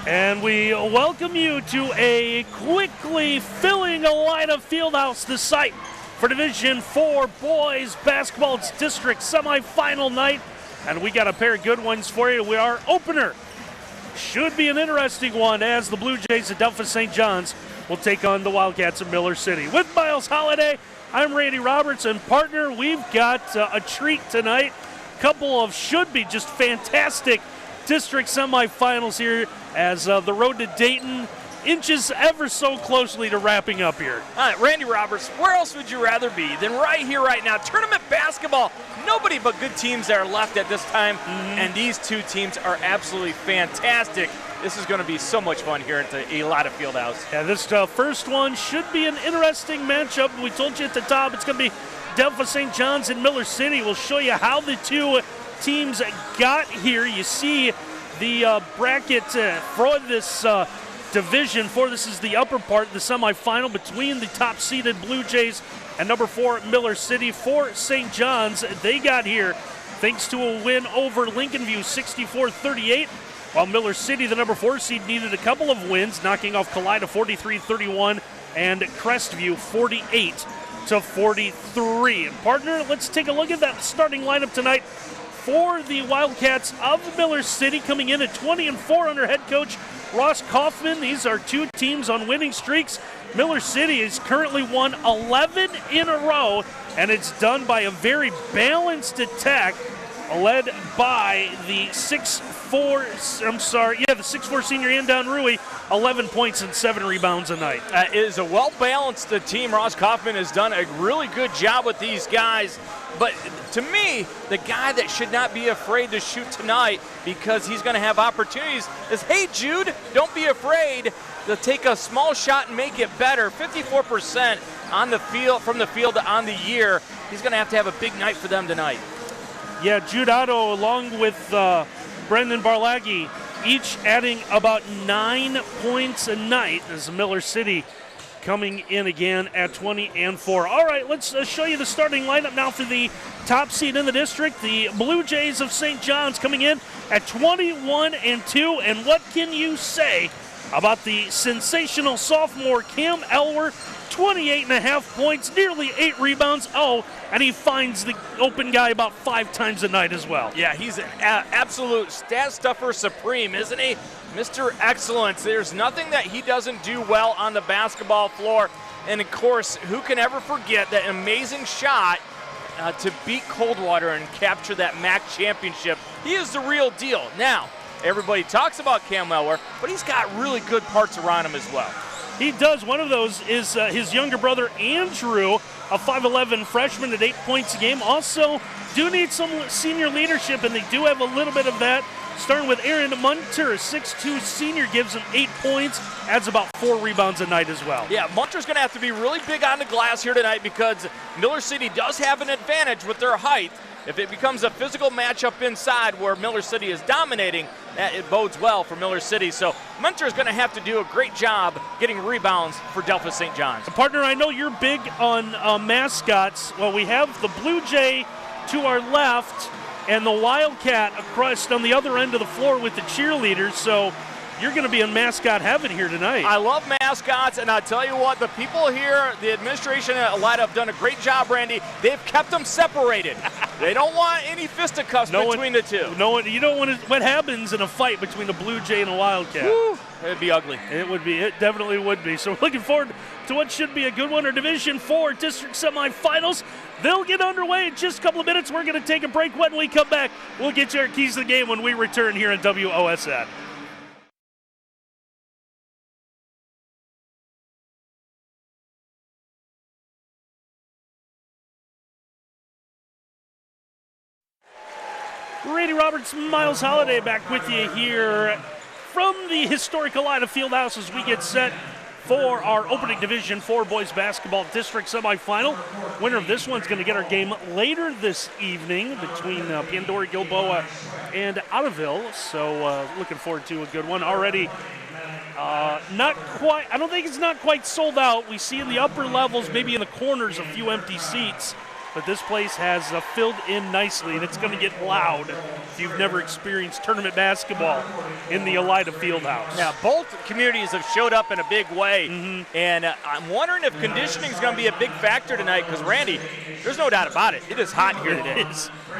And we welcome you to a quickly filling Elida Fieldhouse, the site for Division IV Boys Basketball District semifinal night. And we got a pair of good ones for you. Our opener should be an interesting one as the Blue Jays of Delphos St. John's will take on the Wildcats of Miller City. With Miles Holliday, I'm Randy Roberts, and partner, we've got a treat tonight. A couple of should be just fantastic district semifinals here as the road to Dayton inches ever so closely to wrapping up here. Randy Roberts, where else would you rather be than right here, right now? Tournament basketball, nobody but good teams that are left at this time, and these two teams are absolutely fantastic. This is going to be so much fun here at the Elida Fieldhouse. Yeah, this first one should be an interesting matchup. We told you at the top it's going to be Delphos St. John's and Miller City. We'll show you how the two teams got here. You see the bracket for this Division 4. This is the upper part, the semifinal between the top-seeded Blue Jays and number 4 Miller City. For St. John's, they got here thanks to a win over Lincoln View, 64-38. While Miller City, the number 4 seed, needed a couple of wins, knocking off Kalida 43-31 and Crestview 48-43. And partner, let's take a look at that starting lineup tonight for the Wildcats of Miller City, coming in at 20-4 under head coach Ross Kaufman. These are two teams on winning streaks. Miller City has currently won 11 in a row, and it's done by a very balanced attack led by the 6'4 senior Andan Rui, 11 points and 7 rebounds a night. It is a well-balanced team. Ross Kaufman has done a really good job with these guys. But to me, the guy that should not be afraid to shoot tonight, because he's going to have opportunities, is, hey, Jude, don't be afraid to take a small shot and make it better. 54% on the field, from the field on the year. He's going to have a big night for them tonight. Yeah, Jude Otto along with Brendan Barlaghi, each adding about 9 points a night as Miller City coming in again at 20-4. All right, let's show you the starting lineup now for the top seed in the district. The Blue Jays of St. John's coming in at 21-2. And what can you say about the sensational sophomore Cam Elwer? 28.5 points, nearly 8 rebounds. Oh, and he finds the open guy about 5 times a night as well. Yeah, he's an absolute stat stuffer supreme, isn't he? Mr. Excellence. There's nothing that he doesn't do well on the basketball floor. And, of course, who can ever forget that amazing shot to beat Coldwater and capture that MAC championship? He is the real deal. Now, everybody talks about Cam Elwer, but he's got really good parts around him as well. He does. One of those is his younger brother, Andrew, a 5'11 freshman at 8 points a game. Also, do need some senior leadership, and they do have a little bit of that. Starting with Aaron Munter, a 6'2 senior, gives him 8 points, adds about 4 rebounds a night as well. Yeah, Munter's going to have to be really big on the glass here tonight, because Miller City does have an advantage with their height. If it becomes a physical matchup inside where Miller City is dominating, that it bodes well for Miller City. So Munter is going to have to do a great job getting rebounds for Delphos St. John's. Partner, I know you're big on mascots. Well, we have the Blue Jay to our left and the Wildcat across on the other end of the floor with the cheerleaders. So you're going to be in mascot heaven here tonight. I love mascots, and I'll tell you what, the people here, the administration at Elida have done a great job, Randy. They've kept them separated. They don't want any fisticuffs between the two. You don't want what happens in a fight between a Blue Jay and a Wildcat. Woo, it'd be ugly. It would be. It definitely would be. So we're looking forward to what should be a good one. Our Division 4 district semifinals. They'll get underway in just a couple of minutes. We're going to take a break. When we come back, we'll get you our keys to the game when we return here on WOSN. Randy Roberts, Miles Holliday back with you here from the historic Elida Fieldhouse as we get set for our opening Division 4 boys basketball district semifinal. Winner of this one's going to get our game later this evening between Pandora, Gilboa, and Ottoville. So looking forward to a good one. Already not quite, I don't think it's not quite sold out. We see in the upper levels, maybe in the corners, a few empty seats. but this place has filled in nicely, and it's going to get loud if you've never experienced tournament basketball in the Elida Fieldhouse. Yeah, both communities have showed up in a big way, and I'm wondering if conditioning is going to be a big factor tonight because, Randy, there's no doubt about it. It is hot here today.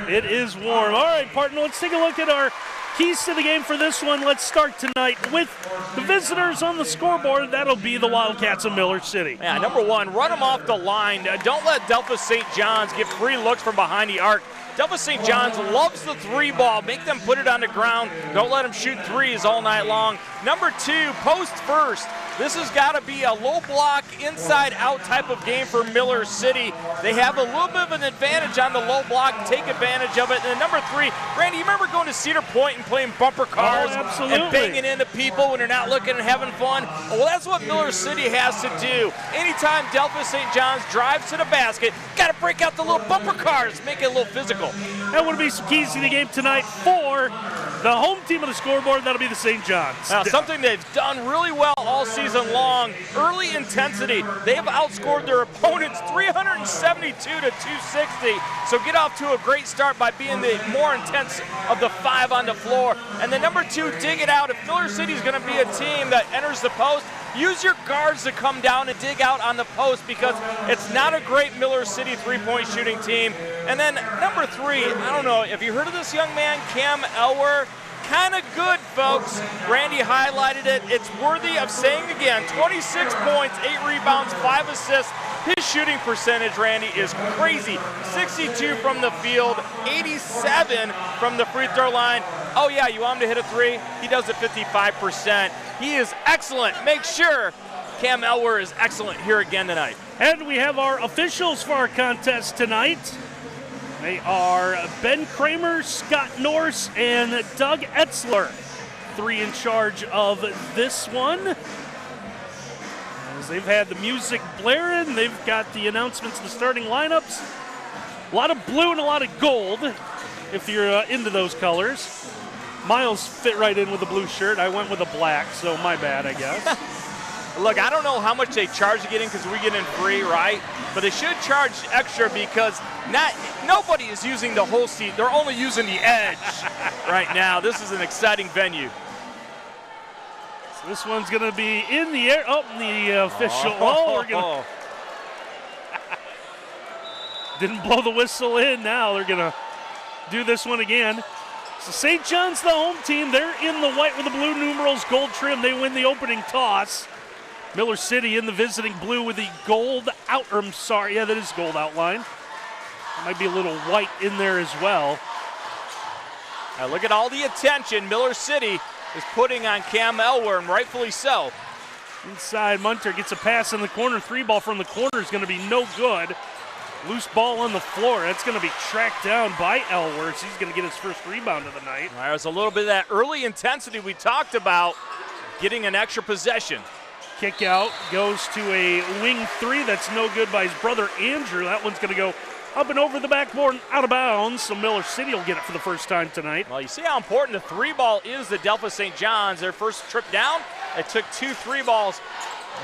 It is warm. All right, partner, let's take a look at our keys to the game for this one. Let's start tonight with the visitors on the scoreboard. That'll be the Wildcats of Miller City. Yeah, number one, run them off the line. Don't let Delphos St. John's get free looks from behind the arc. Delphos St. John's loves the three ball. Make them put it on the ground. Don't let them shoot threes all night long. Number two, post first. This has got to be a low block, inside-out type of game for Miller City. They have a little bit of an advantage on the low block. Take advantage of it. And then number three, Randy, you remember going to Cedar Point and playing bumper cars and banging into people when they're not looking and having fun? Well, that's what Miller City has to do. Anytime Delphos St. John's drives to the basket, got to break out the little bumper cars, make it a little physical. That would be some keys to the game tonight for the home team of the scoreboard. That'll be the St. John's. Now, something they've done really well all season long, early intensity. They have outscored their opponents 372 to 260. So get off to a great start by being the more intense of the five on the floor. And then number two, dig it out. If Miller City is going to be a team that enters the post, use your guards to come down and dig out on the post because it's not a great Miller City three-point shooting team. And then number three, I don't know, have you heard of this young man, Cam Elwer? Kind of good, folks. Randy highlighted it. It's worthy of saying again, 26 points, 8 rebounds, 5 assists. His shooting percentage, Randy, is crazy. 62 from the field, 87 from the free throw line. Oh yeah, you want him to hit a three? He does it 55%. He is excellent. Make sure Cam Elwer is excellent here again tonight. And we have our officials for our contest tonight. They are Ben Kramer, Scott Norse, and Doug Etzler. Three in charge of this one. As they've had the music blaring, they've got the announcements of the starting lineups. A lot of blue and a lot of gold, if you're into those colors. Miles fit right in with the blue shirt. I went with a black, so my bad, I guess. Look, I don't know how much they charge to get in because we get in free, right? But they should charge extra because nobody is using the whole seat. They're only using the edge right now. This is an exciting venue. So this one's going to be in the air. Oh, the official. Oh, we're going to. Didn't blow the whistle in. Now they're going to do this one again. So St. John's the home team. They're in the white with the blue numerals, gold trim. They win the opening toss. Miller City in the visiting blue with the gold out. I'm sorry, yeah, that is gold outline. Might be a little white in there as well. Now look at all the attention Miller City is putting on Cam Elwer, and rightfully so. Inside, Munter gets a pass in the corner. Three ball from the corner is going to be no good. Loose ball on the floor. That's going to be tracked down by Elwer. So he's going to get his first rebound of the night. There's a little bit of that early intensity we talked about, getting an extra possession. Kick out goes to a wing three. That's no good by his brother Andrew. That one's going to go up and over the backboard and out of bounds. So Miller City will get it for the first time tonight. Well, you see how important the three ball is to Delphos St. John's. Their first trip down, it took 2 3 balls.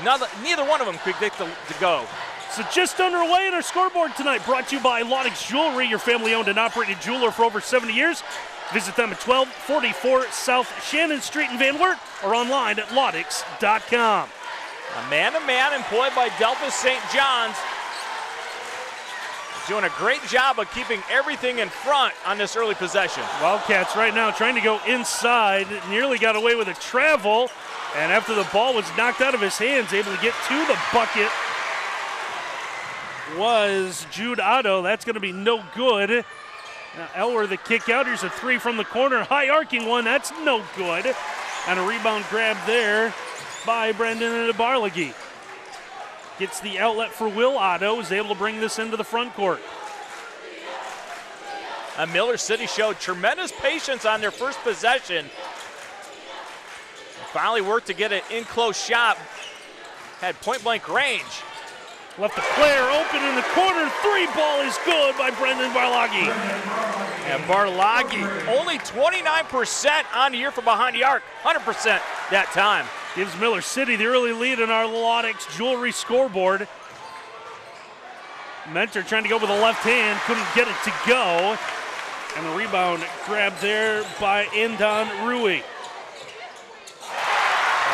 Neither one of them could get to go. So just underway in our scoreboard tonight, brought to you by Laudix Jewelry, your family-owned and operated jeweler for over 70 years. Visit them at 1244 South Shannon Street in Van Wert or online at laudix.com. A man-to-man employed by Delphos St. John's. Doing a great job of keeping everything in front on this early possession. Wildcats right now trying to go inside. Nearly got away with a travel. And after the ball was knocked out of his hands, able to get to the bucket was Jude Otto. That's going to be no good. Now Elwer the kick out. Here's a three from the corner. High arcing one. That's no good. And a rebound grab there by Brendan Barlegi. Gets the outlet for Will Otto. Is able to bring this into the front court. Miller City showed tremendous patience on their first possession. Finally worked to get an in-close shot. Had point-blank range. Left the player open in the corner. Three ball is good by Brendan Barlagi. And Barlagi only 29% on the year from behind the arc. 100% that time. Gives Miller City the early lead in our Laudix Jewelry scoreboard. Mentor trying to go with the left hand, couldn't get it to go. And the rebound grabbed there by Indon Rui.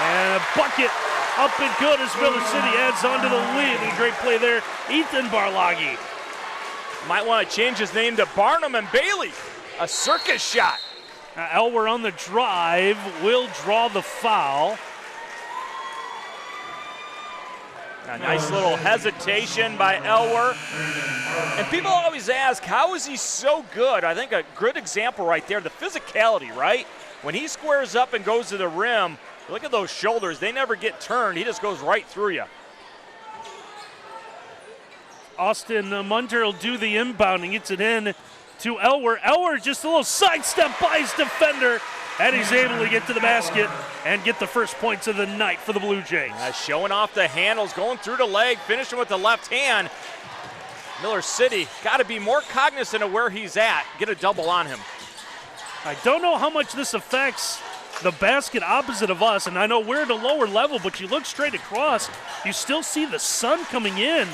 And a bucket up and good as Miller City adds on to the lead. And a great play there, Ethan Barlagi. Might want to change his name to Barnum and Bailey. A circus shot. Elwer on the drive will draw the foul. A nice little hesitation by Elwer. And people always ask, how is he so good? I think a good example right there, the physicality, right? When he squares up and goes to the rim, look at those shoulders. They never get turned. He just goes right through you. Austin Munter will do the inbounding. Gets it in to Elwer. Elwer just a little sidestep by his defender, and he's able to get to the basket and get the first points of the night for the Blue Jays. Showing off the handles, going through the leg, finishing with the left hand. Miller City got to be more cognizant of where he's at. Get a double on him. I don't know how much this affects the basket opposite of us, and I know we're at a lower level, but you look straight across, you still see the sun coming in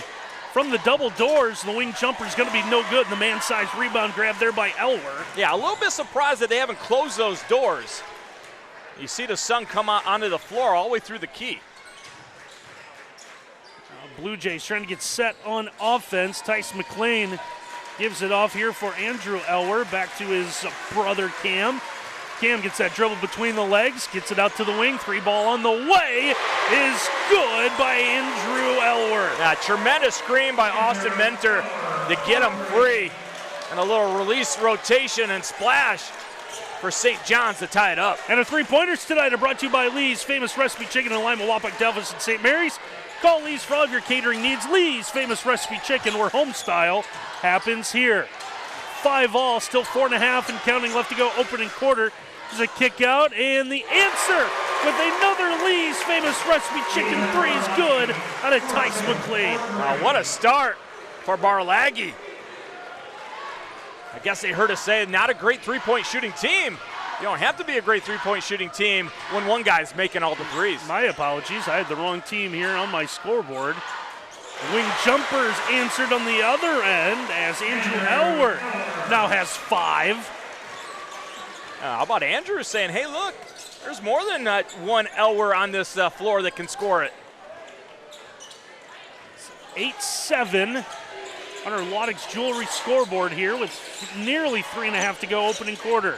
from the double doors. The wing jumper is going to be no good, and the man-sized rebound grab there by Elwer. Yeah, a little bit surprised that they haven't closed those doors. You see the sun come out onto the floor all the way through the key. Blue Jays trying to get set on offense. Tice McLean gives it off here for Andrew Elwer. Back to his brother Cam. Cam gets that dribble between the legs, gets it out to the wing. Three ball on the way is good by Andrew Elwer. Yeah, tremendous screen by Austin Mentor to get him free. And a little release rotation and splash for St. John's to tie it up. And the three-pointers tonight are brought to you by Lee's Famous Recipe Chicken in Lima, Wapak, Delphos, and St. Mary's. Call Lee's for all of your catering needs. Lee's Famous Recipe Chicken, where home style happens here. 5-all, still 4.5 and counting left to go, opening quarter. There's a kick out, and the answer with another Lee's Famous Recipe Chicken three is good out of Tice McLean. Wow, what a start for Barlagi. I guess they heard us say not a great three-point shooting team. You don't have to be a great three-point shooting team when one guy's making all the threes. My apologies, I had the wrong team here on my scoreboard. Wing jumpers answered on the other end as Andrew Elwer now has 5. How about Andrew saying, hey, look, there's more than one Elwer on this floor that can score it. 8-7 on our Loddix Jewelry scoreboard here with nearly 3.5 to go, opening quarter.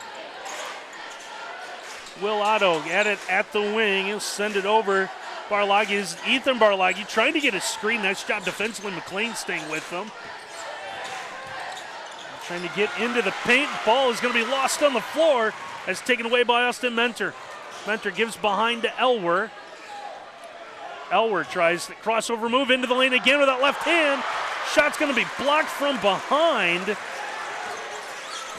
Will Otto at it at the wing. He'll send it over. Barlagi is Ethan Barlagi trying to get a screen. Nice job defensively. McLean staying with them. Trying to get into the paint. Ball is going to be lost on the floor as taken away by Austin Mentor. Mentor gives behind to Elwer. Elwer tries the crossover move into the lane again with that left hand. Shot's going to be blocked from behind.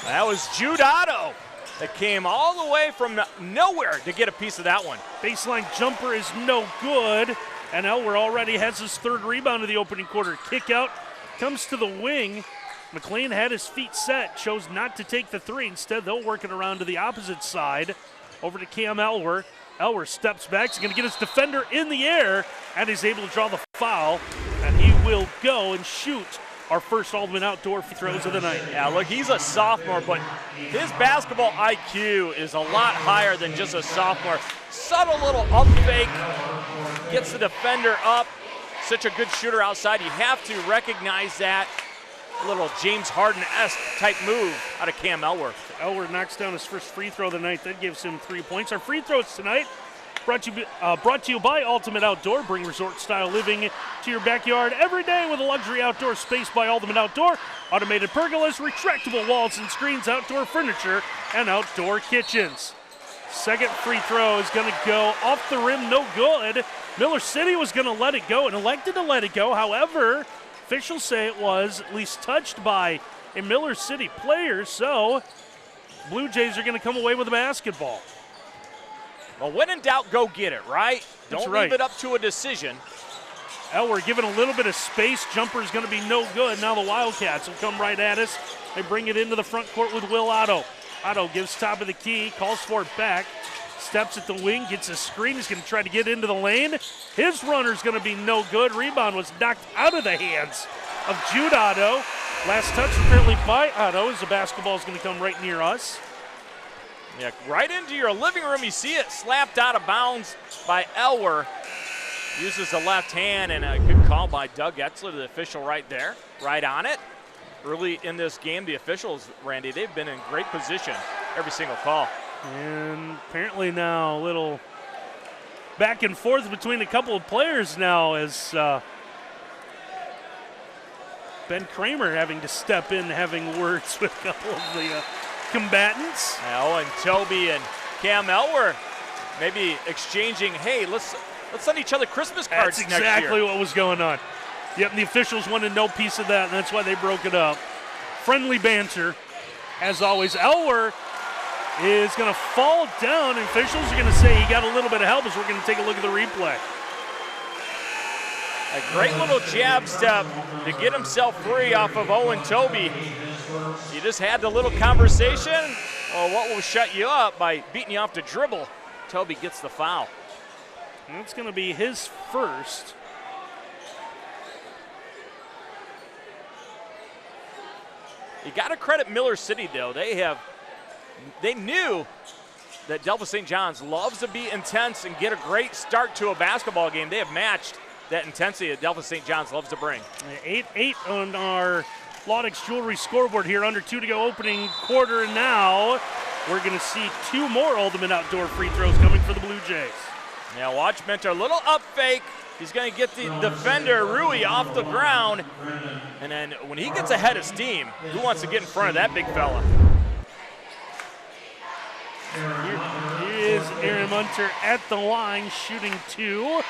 That was Jude Otto that came all the way from nowhere to get a piece of that one. Baseline jumper is no good, and Elwer already has his third rebound of the opening quarter. Kick out comes to the wing. McLean had his feet set, chose not to take the three. Instead, they'll work it around to the opposite side. Over to Cam Elwer. Elwer steps back. He's going to get his defender in the air, and he's able to draw the foul. And he will go and shoot our first Alderman Outdoor free throws of the night. Yeah, look, he's a sophomore, but his basketball IQ is a lot higher than just a sophomore. Subtle little up fake, gets the defender up. Such a good shooter outside. You have to recognize that. Little James Harden-esque type move out of Cam Elwer. Elwer knocks down his first free throw of the night. That gives him 3 points. Our free throws tonight brought to you by Ultimate Outdoor. Bring resort-style living to your backyard every day with a luxury outdoor space by Ultimate Outdoor. Automated pergolas, retractable walls and screens, outdoor furniture, and outdoor kitchens. Second free throw is going to go off the rim, no good. Miller City was going to let it go and elected to let it go. However, officials say it was at least touched by a Miller City player, so Blue Jays are going to come away with a basketball. Well, when in doubt, go get it, right? Don't leave it up to a decision. Elwer given a little bit of space. Jumper is going to be no good. Now the Wildcats will come right at us. They bring it into the front court with Will Otto. Otto gives top of the key, calls for it back. Steps at the wing, gets a screen. He's going to try to get into the lane. His runner's going to be no good. Rebound was knocked out of the hands of Jude Otto. Last touch apparently by Otto as the basketball is going to come right near us. Yeah, right into your living room. You see it slapped out of bounds by Elwer. Uses the left hand, and a good call by Doug Etzler, the official right there, right on it. Early in this game, the officials, Randy, they've been in great position every single call. And apparently now a little back and forth between a couple of players now as Ben Kramer having to step in, having words with a couple of the combatants. Now, and Toby and Cam Elwer maybe exchanging, hey, let's send each other Christmas cards That's next year. exactly what was going on. Yep, and the officials wanted no piece of that, and that's why they broke it up. Friendly banter, as always. Elwer is going to fall down, and officials are going to say he got a little bit of help as we're going to take a look at the replay. A great little jab step to get himself free off of Owen Toby. You just had the little conversation. Well, what will shut you up by beating you off the dribble? Toby gets the foul. And it's going to be his first. You got to credit Miller City, though. They knew that Delphos St. John's loves to be intense and get a great start to a basketball game. They have matched that intensity that Delphos St. John's loves to bring. 8-8 on our Laudex Jewelry scoreboard here. Under 2 to go opening quarter. And now we're going to see 2 more Ultimate Outdoor free throws coming for the Blue Jays. Now watch Mentor, little up fake. He's going to get the defender, Rui, off the ground. And then when he gets ahead of steam, who wants to get in front of that big fella? Here is Aaron Munter at the line, shooting 2.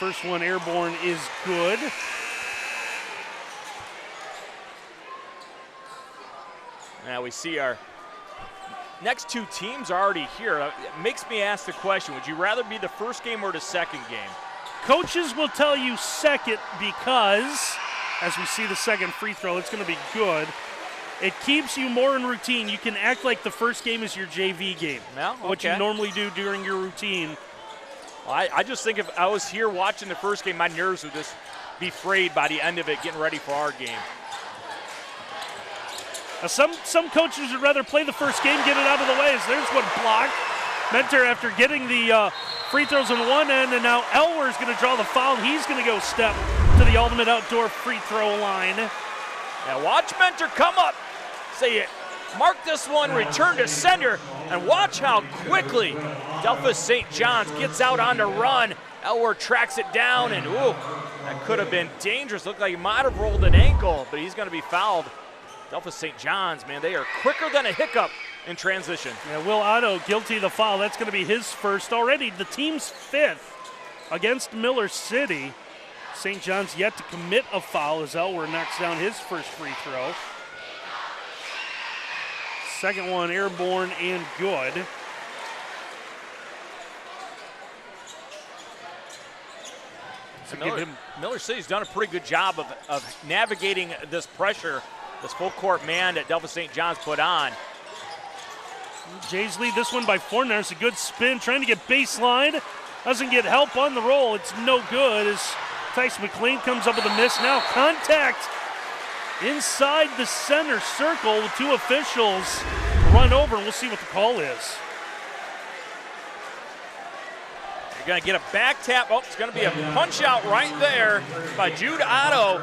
First one airborne is good. Now we see our next 2 teams are already here. It makes me ask the question, would you rather be the first game or the second game? Coaches will tell you second because, as we see the second free throw, it's going to be good. It keeps you more in routine. You can act like the first game is your JV game, well, okay. What you normally do during your routine. Well, I just think if I was here watching the first game, my nerves would just be frayed by the end of it, getting ready for our game. Now some coaches would rather play the first game, get it out of the way. As there's one blocked. Mentor, after getting the free throws on one end, and now Elwer's going to draw the foul. He's going to go step to the Ultimate Outdoor free throw line. Now watch Mentor come up. Say it. Mark this one, return to center, and watch how quickly Delphos St. John's gets out on the run. Elwer tracks it down, and ooh, that could have been dangerous. Looked like he might have rolled an ankle, but he's going to be fouled. Delphos St. John's, man, they are quicker than a hiccup in transition. Yeah, Will Otto guilty of the foul. That's going to be his first already. The team's 5th against Miller City. St. John's yet to commit a foul as Elwer knocks down his first free throw. Second one airborne and good. Miller City's done a pretty good job of navigating this pressure, this full court man that Delphos St. John's put on. Jays lead this one by 4. There's a good spin, trying to get baseline. Doesn't get help on the roll. It's no good as Tice McLean comes up with a miss. Now contact inside the center circle. The 2 officials run over, and we'll see what the call is. You're going to get a back tap. Oh, it's going to be a punch out right there by Jude Otto.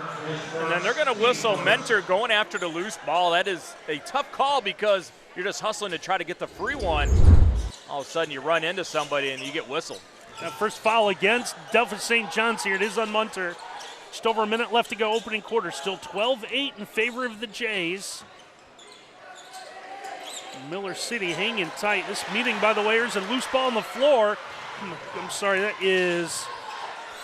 And then they're going to whistle Mentor going after the loose ball. That is a tough call because you're just hustling to try to get the free one. All of a sudden you run into somebody and you get whistled. Now first foul against Delphos St. John's here. It is on Munter. Just over a minute left to go opening quarter. Still 12-8 in favor of the Jays. Miller City hanging tight. This meeting, by the way, is a loose ball on the floor. I'm sorry, that is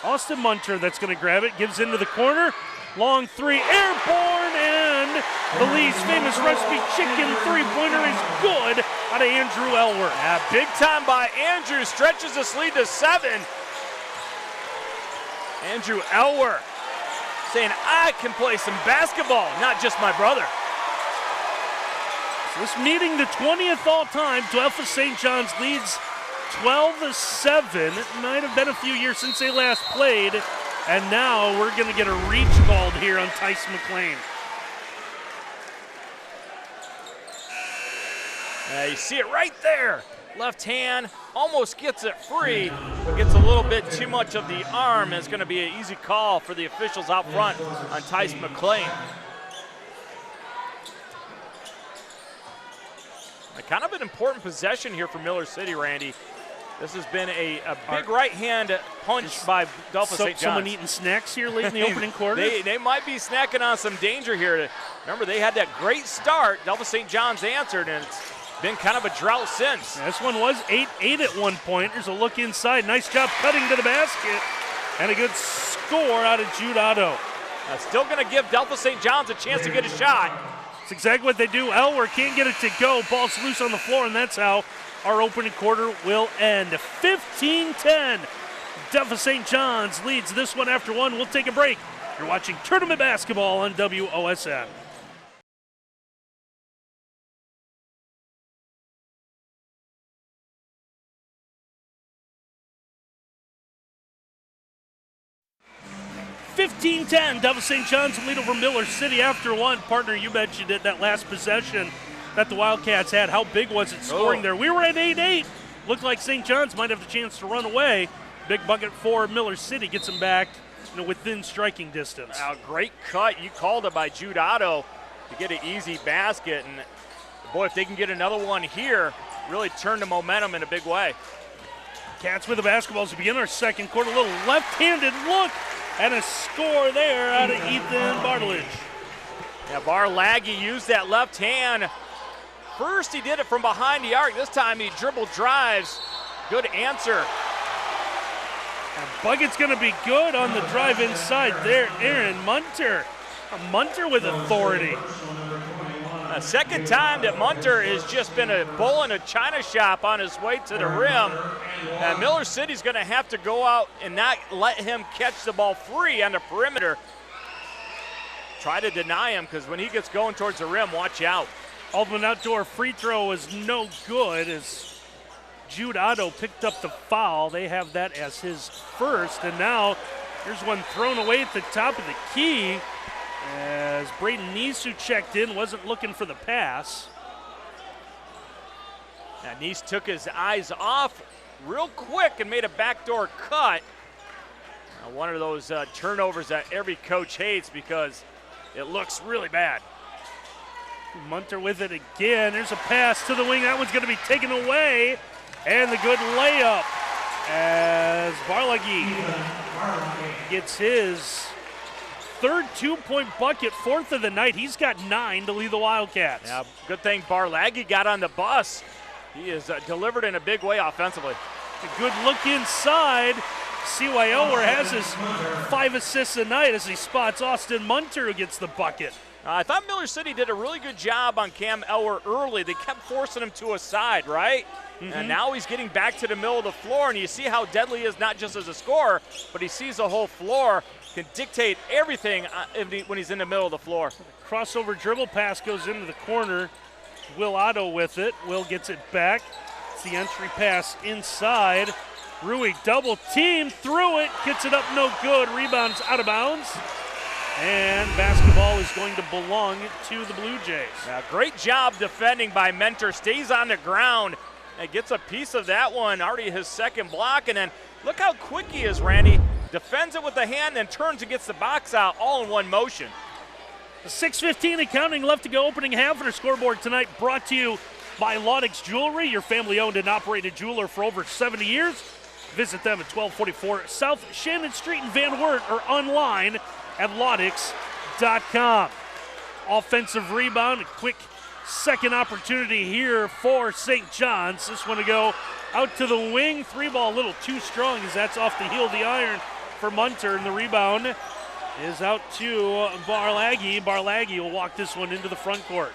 Austin Munter that's going to grab it. Gives into the corner. Long 3, airborne, and the Lee's famous recipe chicken three-pointer is good out of Andrew Elwer. Yeah, big time by Andrew. Stretches this lead to 7. Andrew Elwer saying, I can play some basketball, not just my brother. So this meeting, the 20th all-time. Delphos St. John's leads 12-7. It might have been a few years since they last played. And now we're going to get a reach called here on Tyson McLean. You see it right there. Left hand almost gets it free, but gets a little bit too much of the arm. It's going to be an easy call for the officials out front on Tyson McLean. Kind of an important possession here for Miller City, Randy. This has been a big right hand punch by Delphos St. John's. Someone eating snacks here late in the opening quarter? They might be snacking on some danger here. Remember, they had that great start. Delphos St. John's answered, and it's been kind of a drought since. This one was 8-8 at one point. There's a look inside. Nice job cutting to the basket. And a good score out of Jude Otto. Still going to give Delphos St. John's a chance to get a shot. That's exactly what they do. Elwer can't get it to go. Ball's loose on the floor, and that's how our opening quarter will end. 15-10. Delphos St. John's leads this one after one. We'll take a break. You're watching tournament basketball on WOSN. Delphos St. John's lead over Miller City after one. Partner, you mentioned it, that last possession that the Wildcats had. How big was it scoring there? We were at 8-8. Looked like St. John's might have the chance to run away. Big bucket for Miller City gets them back within striking distance. Great cut. You called it by Jude Otto to get an easy basket. And boy, if they can get another one here, really turn the momentum in a big way. Cats with the basketball as we begin our second quarter. A little left-handed look. And a score there out of Ethan Bartledge. Yeah, Barlaghi used that left hand. First he did it from behind the arc. This time he dribble drives. Good answer. And bucket's going to be good on the drive inside there. Aaron Munter. Munter with authority. A second time that Munter has just been a bull in a china shop on his way to the rim. And Miller City's going to have to go out and not let him catch the ball free on the perimeter. Try to deny him, because when he gets going towards the rim, watch out. Altman outdoor free throw is no good as Jude Otto picked up the foul. They have that as his first. And now here's one thrown away at the top of the key. As Braden Nice, checked in, wasn't looking for the pass. Now Nice took his eyes off real quick and made a backdoor cut. Now, one of those turnovers that every coach hates because it looks really bad. Munter with it again. There's a pass to the wing. That one's going to be taken away. And the good layup as Barlaghi gets his third two-point bucket, fourth of the night. He's got 9 to lead the Wildcats. Yeah, good thing Barlaghi got on the bus. He is delivered in a big way offensively. A good look inside. CYO has his 5 assists a night as he spots Austin Munter, who gets the bucket. I thought Miller City did a really good job on Cam Elwer early. They kept forcing him to a side, right? And now he's getting back to the middle of the floor, and you see how deadly he is, not just as a scorer, but he sees the whole floor, can dictate everything when he's in the middle of the floor. Crossover dribble pass goes into the corner. Will Otto with it. Will gets it back. It's the entry pass inside. Rui double team, threw it, gets it up, no good. Rebounds out of bounds. And basketball is going to belong to the Blue Jays. Yeah, great job defending by Mentor. Stays on the ground and gets a piece of that one. Already his second block. And then look how quick he is, Randy. Defends it with the hand and turns and gets the box out all in one motion. 6:15 and counting left to go. Opening half of our scoreboard tonight brought to you by Laudix Jewelry, your family-owned and operated jeweler for over 70 years. Visit them at 1244 South Shannon Street in Van Wert or online at laudix.com. Offensive rebound, a quick second opportunity here for St. John's. This one to go out to the wing. 3-ball a little too strong as that's off the heel of the iron for Munter, and the rebound is out to Barlaghi. Barlaghi will walk this one into the front court.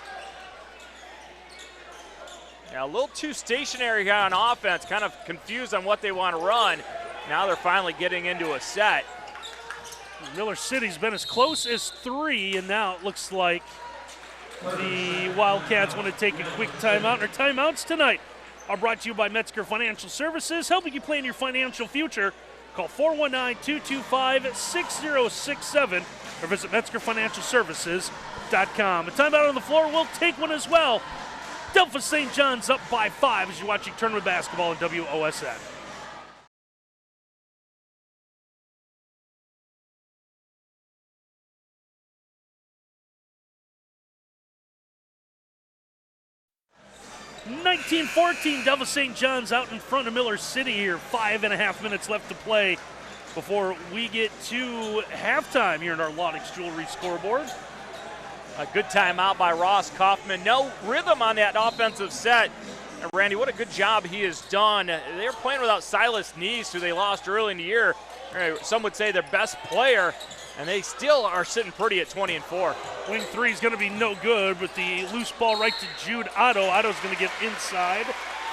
Yeah, a little too stationary here on offense, kind of confused on what they want to run. Now they're finally getting into a set. Miller City's been as close as 3, and now it looks like the Wildcats want to take a quick timeout. Our timeouts tonight are brought to you by Metzger Financial Services, helping you plan your financial future. Call 419-225-6067 or visit MetzgerFinancialServices.com. A timeout on the floor. We'll take one as well. Delphos St. John's up by 5 as you're watching tournament basketball in WOSN. (1914) Delphos St. John's out in front of Miller City here. 5.5 minutes left to play before we get to halftime here in our Laudix Jewelry scoreboard. A good timeout by Ross Kaufman. No rhythm on that offensive set. And Randy, what a good job he has done. They're playing without Silas Neese, who they lost early in the year. Some would say their best player, and they still are sitting pretty at 20-4. Wing three is going to be no good, but the loose ball right to Jude Otto. Otto's going to get inside,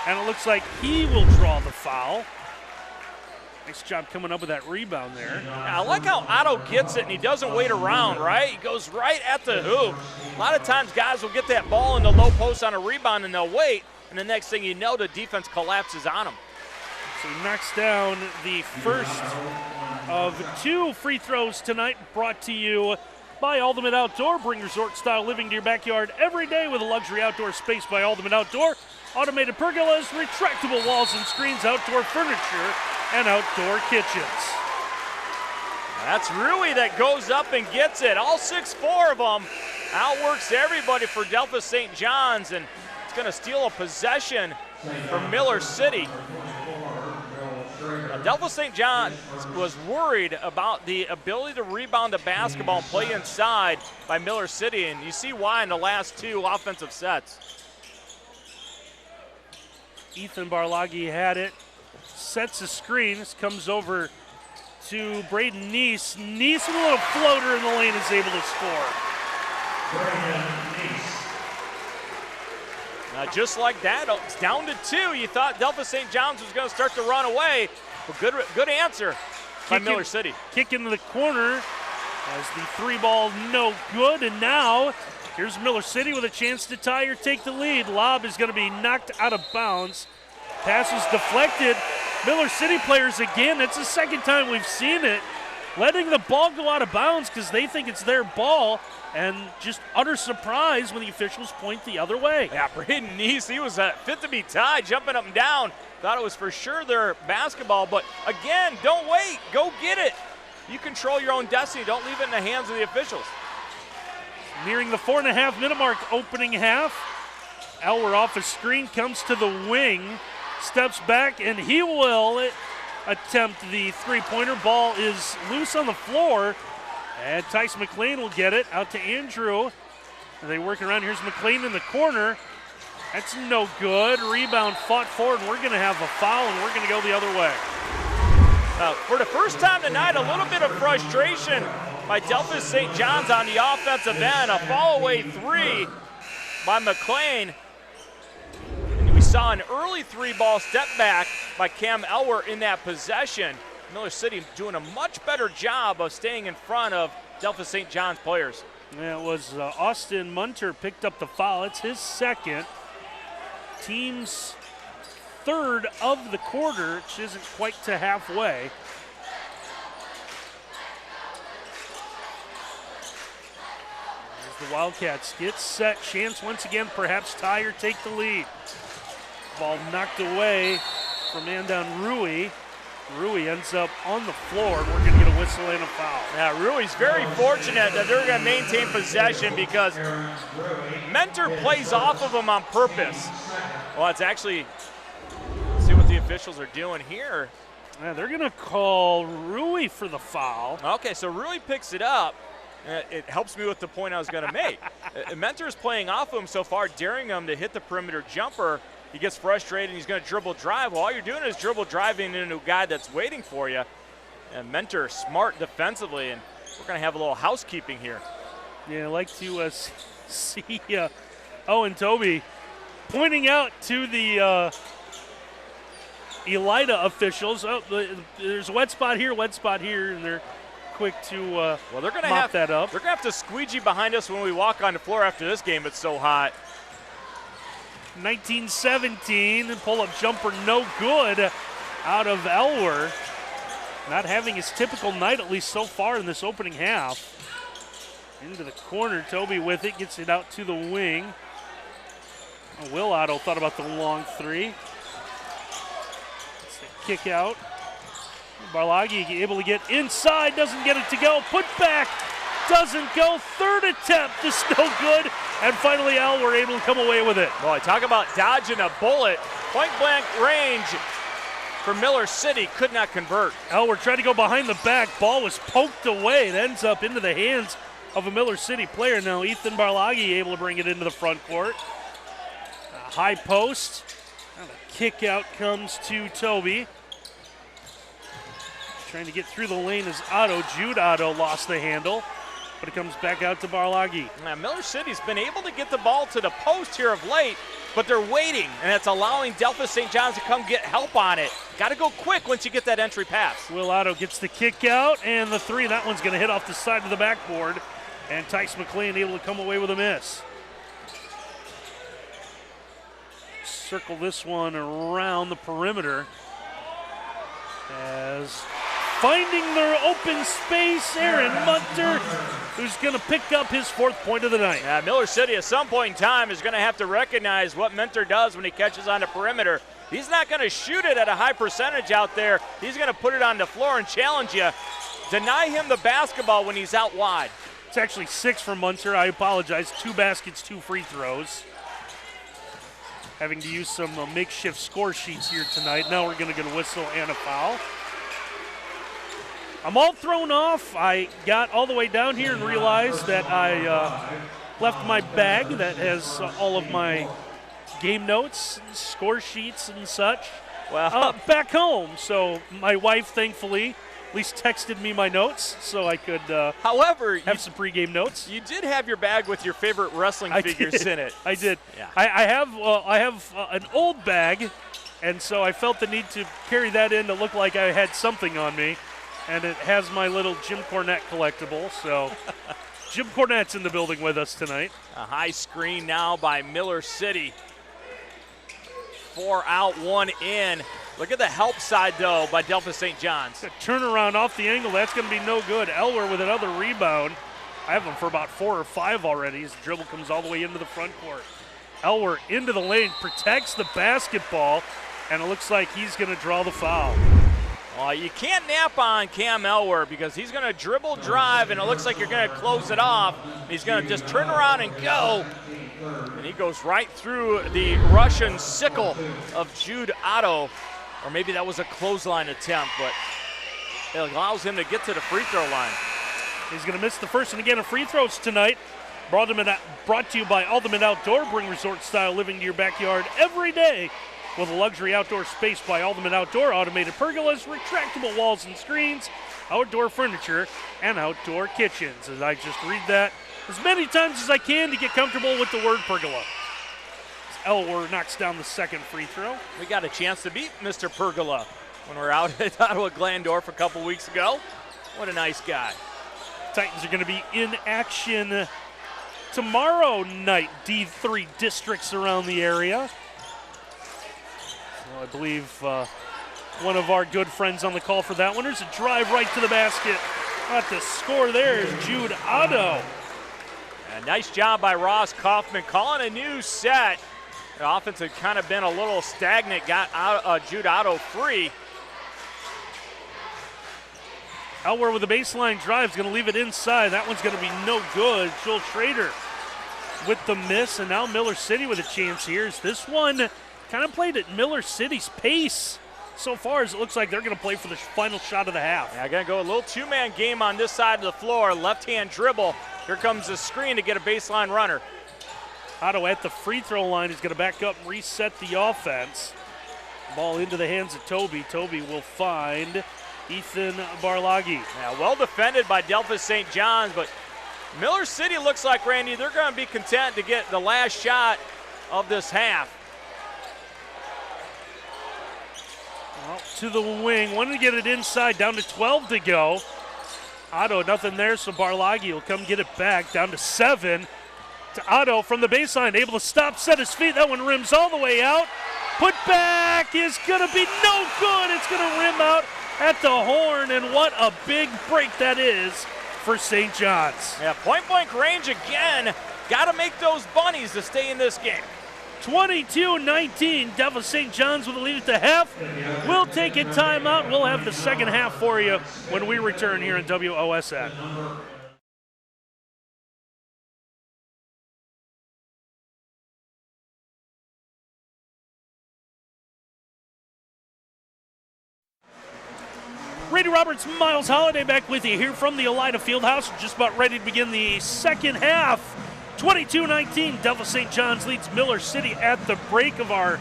and it looks like he will draw the foul. Nice job coming up with that rebound there. I like how Otto gets it, and he doesn't wait around, right? He goes right at the hoop. A lot of times guys will get that ball in the low post on a rebound, and they'll wait, and the next thing you know, the defense collapses on them. So he knocks down the first of 2 free throws tonight, brought to you by Ultimate Outdoor. Bring resort-style living to your backyard every day with a luxury outdoor space by Ultimate Outdoor. Automated pergolas, retractable walls and screens, outdoor furniture, and outdoor kitchens. That's Rui that goes up and gets it. All 6'4" of them outworks everybody for Delphos St. John's, and it's going to steal a possession from Miller City. Delphos St. John's was worried about the ability to rebound the basketball and play inside by Miller City, and you see why in the last 2 offensive sets. Ethan Barlagi had it, sets a screen. This comes over to Braden Neese. Neese with a little floater in the lane is able to score. Just like that, it's down to 2. You thought Delphos St. John's was going to start to run away. But good answer by Miller City. Kick into the corner as the 3 ball no good. And now here's Miller City with a chance to tie or take the lead. Lob is going to be knocked out of bounds. Pass is deflected. Miller City players again, it's the second time we've seen it, letting the ball go out of bounds because they think it's their ball, and just utter surprise when the officials point the other way. Yeah, Braden Neese, he was fit to be tied, jumping up and down. Thought it was for sure their basketball, but again, don't wait, go get it. You control your own destiny, don't leave it in the hands of the officials. Nearing the 4.5 minute mark, opening half. Elwer off a screen, comes to the wing, steps back, and he will attempt the three-pointer. Ball is loose on the floor, and Tice McLean will get it out to Andrew. And they work around. Here's McLean in the corner. That's no good. Rebound fought forward, and we're going to have a foul, and we're going to go the other way. For the first time tonight, a little bit of frustration by Delphos St. John's on the offensive end. A fall-away 3 by McLean. And we saw an early 3-ball step back by Cam Elwer in that possession. Miller City doing a much better job of staying in front of Delphos St. John's players. Yeah, it was Austin Munter picked up the foul. It's his second. Team's third of the quarter, which isn't quite to halfway. As the Wildcats get set, chance once again, perhaps tie or take the lead. Ball knocked away from Andan Rui. Rui ends up on the floor, and we're going to get a whistle and a foul. Yeah, Rui's very fortunate that they're going to maintain possession because Mentor plays off of him on purpose. Well, it's actually, see what the officials are doing here. Yeah, they're going to call Rui for the foul. Okay, so Rui picks it up. It helps me with the point I was going to make. Mentor is playing off of him so far, daring him to hit the perimeter jumper. He gets frustrated and he's going to dribble drive. Well, all you're doing is dribble driving into a guy that's waiting for you. And Mentor smart defensively, and we're going to have a little housekeeping here. Yeah, I like to see Owen Toby pointing out to the Elida officials, oh, there's a wet spot here, and they're quick to well, they're going to mop that up. They're going to have to squeegee behind us when we walk on the floor after this game. It's so hot. 19-17, pull-up jumper no good out of Elwer. Not having his typical night, at least so far in this opening half. Into the corner, Toby with it, gets it out to the wing. Will Otto thought about the long three. It's a kick out. Barlagi able to get inside, doesn't get it to go. Put back, doesn't go. Third attempt is no good. And finally, Elwer able to come away with it. Boy, talk about dodging a bullet. Point blank range for Miller City, could not convert. Elwer tried to go behind the back. Ball was poked away. It ends up into the hands of a Miller City player. Now Ethan Barlagi able to bring it into the front court. A high post. And a kick out comes to Toby. Trying to get through the lane as Otto. Jude Otto lost the handle, but it comes back out to Barlagi. Now Miller City's been able to get the ball to the post here of late, but they're waiting, and it's allowing Delphos St. John's to come get help on it. Got to go quick once you get that entry pass. Will Otto gets the kick out, and the three. That one's going to hit off the side of the backboard, and Tice McLean able to come away with a miss. Circle this one around the perimeter as finding their open space, Aaron Munter, who's going to pick up his 4th point of the night. Yeah, Miller City at some point in time is going to have to recognize what Munter does when he catches on the perimeter. He's not going to shoot it at a high percentage out there. He's going to put it on the floor and challenge you. Deny him the basketball when he's out wide. It's actually 6 for Munter. I apologize. 2 baskets, 2 free throws. Having to use some makeshift score sheets here tonight. Now we're going to get a whistle and a foul. I'm all thrown off. I got all the way down here and realized that I left my bag that has all of my game notes, score sheets and such back home. So my wife, thankfully, at least texted me my notes so I could however, have some pregame notes. You did have your bag with your favorite wrestling figures in it. I did. Yeah. I have an old bag, and so I felt the need to carry that in to look like I had something on me. And it has my little Jim Cornette collectible. So Jim Cornette's in the building with us tonight. A high screen now by Miller City. 4 out, 1 in. Look at the help side, though, by Delphos St. John's. Turnaround off the angle. That's going to be no good. Elwer with another rebound. I have him for about 4 or 5 already. His dribble comes all the way into the front court. Elwer into the lane, protects the basketball, and it looks like he's going to draw the foul. Well, you can't nap on Cam Elwer because he's going to dribble drive, and it looks like you're going to close it off. He's going to just turn around and go. And he goes right through the Russian sickle of Jude Otto. Or maybe that was a clothesline attempt, but it allows him to get to the free throw line. He's going to miss the first and again of free throws tonight. Brought to you by Ultimate Outdoor. Bring resort-style living to your backyard every day with a luxury outdoor space by Ultimate Outdoor. Automated pergolas, retractable walls and screens, outdoor furniture, and outdoor kitchens. And I just read that as many times as I can to get comfortable with the word pergola. Elwer knocks down the second free throw. We got a chance to beat Mr. Pergola when we were out at Ottawa Glandorf a couple weeks ago. What a nice guy. Titans are going to be in action tomorrow night. D3 districts around the area. I believe one of our good friends on the call for that one. There's a drive right to the basket. Got the score there is Jude Otto. A nice job by Ross Kaufman calling a new set. The offense had kind of been a little stagnant, got Jude Otto free. Elwer with the baseline drive is going to leave it inside. That one's going to be no good. Joel Schrader with the miss, and now Miller City with a chance here. This one kind of played at Miller City's pace so far, as it looks like they're going to play for the final shot of the half. Yeah, going to go a little two-man game on this side of the floor. Left-hand dribble. Here comes the screen to get a baseline runner. Otto at the free throw line is going to back up and reset the offense. Ball into the hands of Toby. Toby will find Ethan Barlagi. Yeah, well defended by Delphos St. John's, but Miller City looks like, Randy, they're going to be content to get the last shot of this half. Well, to the wing, wanted to get it inside, down to 12 to go. Otto, nothing there, so Barlagi will come get it back, down to 7. To Otto from the baseline, able to stop, set his feet. That one rims all the way out. Put back is going to be no good. It's going to rim out at the horn, and what a big break that is for St. John's. Yeah, point-blank range again. Got to make those bunnies to stay in this game. 22-19, Delphos St. John's with a lead at the half. We'll take a timeout. We'll have the second half for you when we return here on WOSN. Brady Roberts, Miles Holliday back with you here from the Elida Fieldhouse. We're just about ready to begin the second half. 22-19, Delphos St. John's leads Miller City at the break of our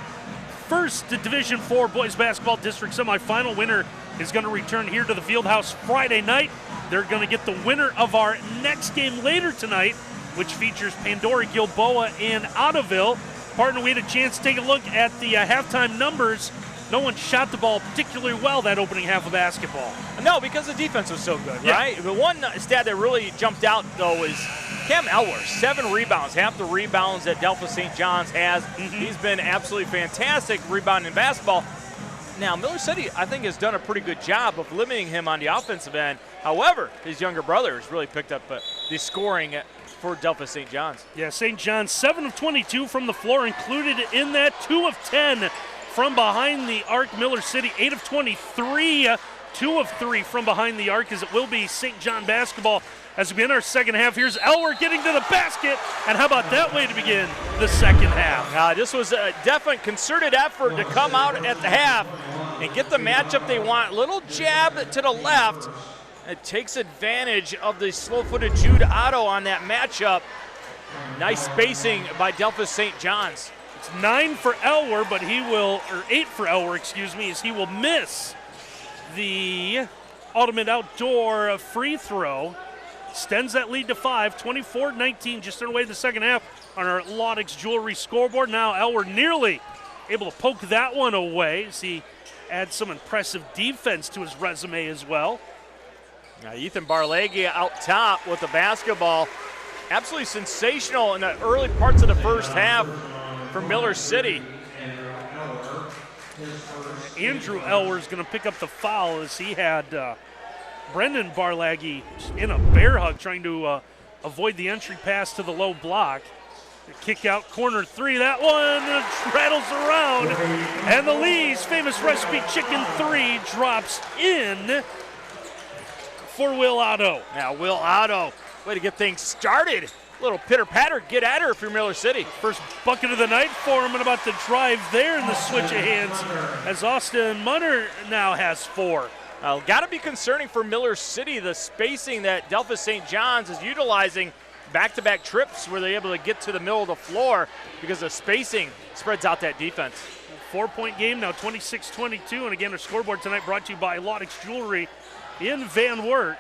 first Division IV boys basketball district semifinal. Winner is going to return here to the Fieldhouse Friday night. They're going to get the winner of our next game later tonight, which features Pandora, Gilboa, and Ottoville. Partner, we had a chance to take a look at the halftime numbers. No one shot the ball particularly well that opening half of basketball. No, because the defense was so good, right? The one stat that really jumped out, though, is Cam Elwer, 7 rebounds, half the rebounds that Delphos St. John's has. He's been absolutely fantastic rebounding in basketball. Now, Miller City, I think, has done a pretty good job of limiting him on the offensive end. However, his younger brother has really picked up the scoring for Delphos St. John's. Yeah, St. John's 7 of 22 from the floor, included in that 2 of 10 from behind the arc. Miller City 8 of 23, 2 of 3 from behind the arc, as it will be St. John basketball as we begin our second half. Here's Elwer getting to the basket, and how about that way to begin the second half? This was a definite concerted effort to come out at the half and get the matchup they want. Little jab to the left. It takes advantage of the slow-footed Jude Otto on that matchup. Nice spacing by Delphos St. John's. It's 9 for Elwer, but he will, or 8 for Elwer, excuse me, as he will miss the ultimate outdoor free throw. Extends that lead to 5, 24-19, just underway in the second half on our Laudix Jewelry scoreboard. Now Elwer nearly able to poke that one away as he adds some impressive defense to his resume as well. Now Ethan Barleghi out top with the basketball. Absolutely sensational in the early parts of the first half for Miller City. Andrew Elwer is going to pick up the foul as he had Brendan Barleghi in a bear hug trying to avoid the entry pass to the low block. The kick out corner 3, that one rattles around, and the Lee's famous recipe chicken 3 drops in for Will Otto. Now Will Otto, way to get things started. Little pitter-patter, get at her if you're Miller City. First bucket of the night for him, and about to drive there in the switch of hands as Austin Munner now has 4. Got to be concerning for Miller City, the spacing that Delphos St. John's is utilizing. Back-to-back trips where they're able to get to the middle of the floor because the spacing spreads out that defense. 4-point game now, 26-22, and again, our scoreboard tonight brought to you by Laudix Jewelry in Van Wert.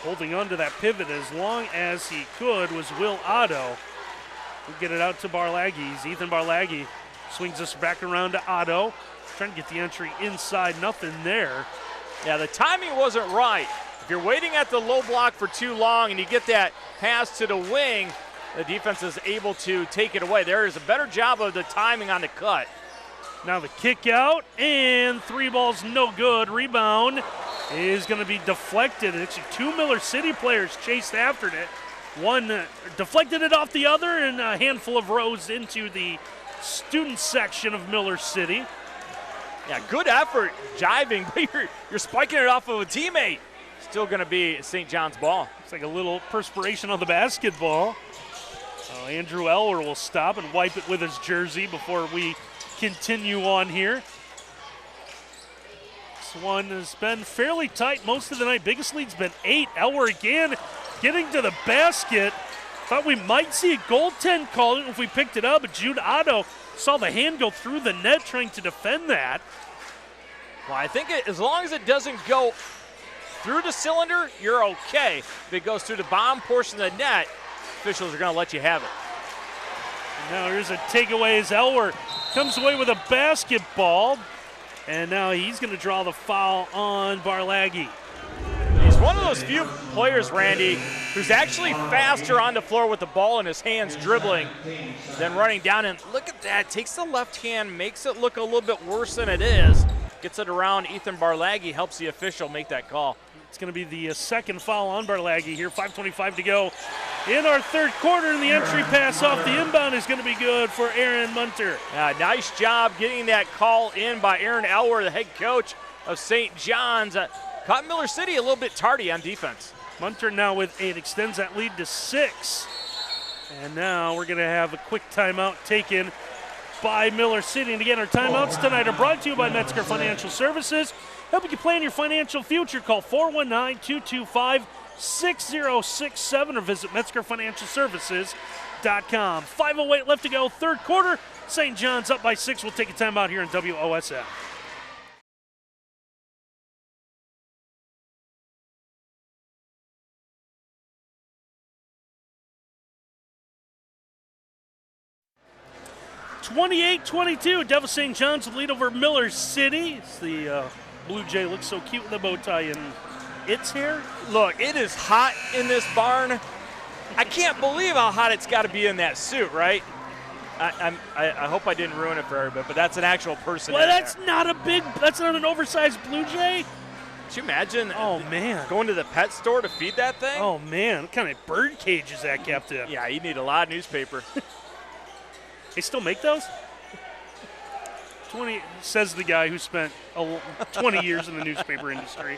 Holding on to that pivot as long as he could was Will Otto. We'll get it out to Barleghi. Ethan Barleghi swings us back around to Otto. Trying to get the entry inside, nothing there. Yeah, the timing wasn't right. If you're waiting at the low block for too long and you get that pass to the wing, the defense is able to take it away. There is a better job of the timing on the cut. Now the kick out, and 3 balls no good. Rebound is going to be deflected. Actually, 2 Miller City players chased after it. One deflected it off the other, and a handful of rows into the student section of Miller City. Yeah, good effort, jiving, but you're spiking it off of a teammate. Still going to be St. John's ball. It's like a little perspiration on the basketball. Andrew Elwer will stop and wipe it with his jersey before we continue on here. This one has been fairly tight most of the night. Biggest lead's been 8. Elwer again getting to the basket. Thought we might see a goaltend call if we picked it up, but Jude Otto saw the hand go through the net trying to defend that. Well, I think as long as it doesn't go through the cylinder, you're okay. If it goes through the bottom portion of the net, officials are going to let you have it. Now here's a takeaway as Elwer comes away with a basketball, and now he's going to draw the foul on Barleghi. He's one of those few players, Randy, who's actually faster on the floor with the ball in his hands dribbling than running down. And look at that, takes the left hand, makes it look a little bit worse than it is. Gets it around Ethan Barlaghi, helps the official make that call. It's going to be the second foul on Barlaghi here, 5:25 to go in our third quarter, and the entry pass off the inbound is going to be good for Aaron Munter. Nice job getting that call in by Aaron Elwer, the head coach of St. John's. Caught Miller City a little bit tardy on defense. Munter now with 8, extends that lead to 6. And now we're going to have a quick timeout taken by Miller City. And again, our timeouts tonight are brought to you by Metzger Financial Services. Helping you plan your financial future. Call 419-225-6067 or visit MetzgerFinancialServices.com. 5:08 left to go, third quarter. St. John's up by 6. We'll take a timeout here in WOSF. (28-22). Delphos St. John's lead over Miller City. It's the Blue Jay looks so cute with the bow tie and its hair. Look, it is hot in this barn. I can't believe how hot it's got to be in that suit, right? I hope I didn't ruin it for everybody, but that's an actual person. Well, that's not an oversized Blue Jay. Could you imagine? Oh man, going to the pet store to feed that thing? Oh man, what kind of bird cage is that kept in? Yeah, you need a lot of newspaper. They still make those? 20 says the guy who spent 20 years in the newspaper industry.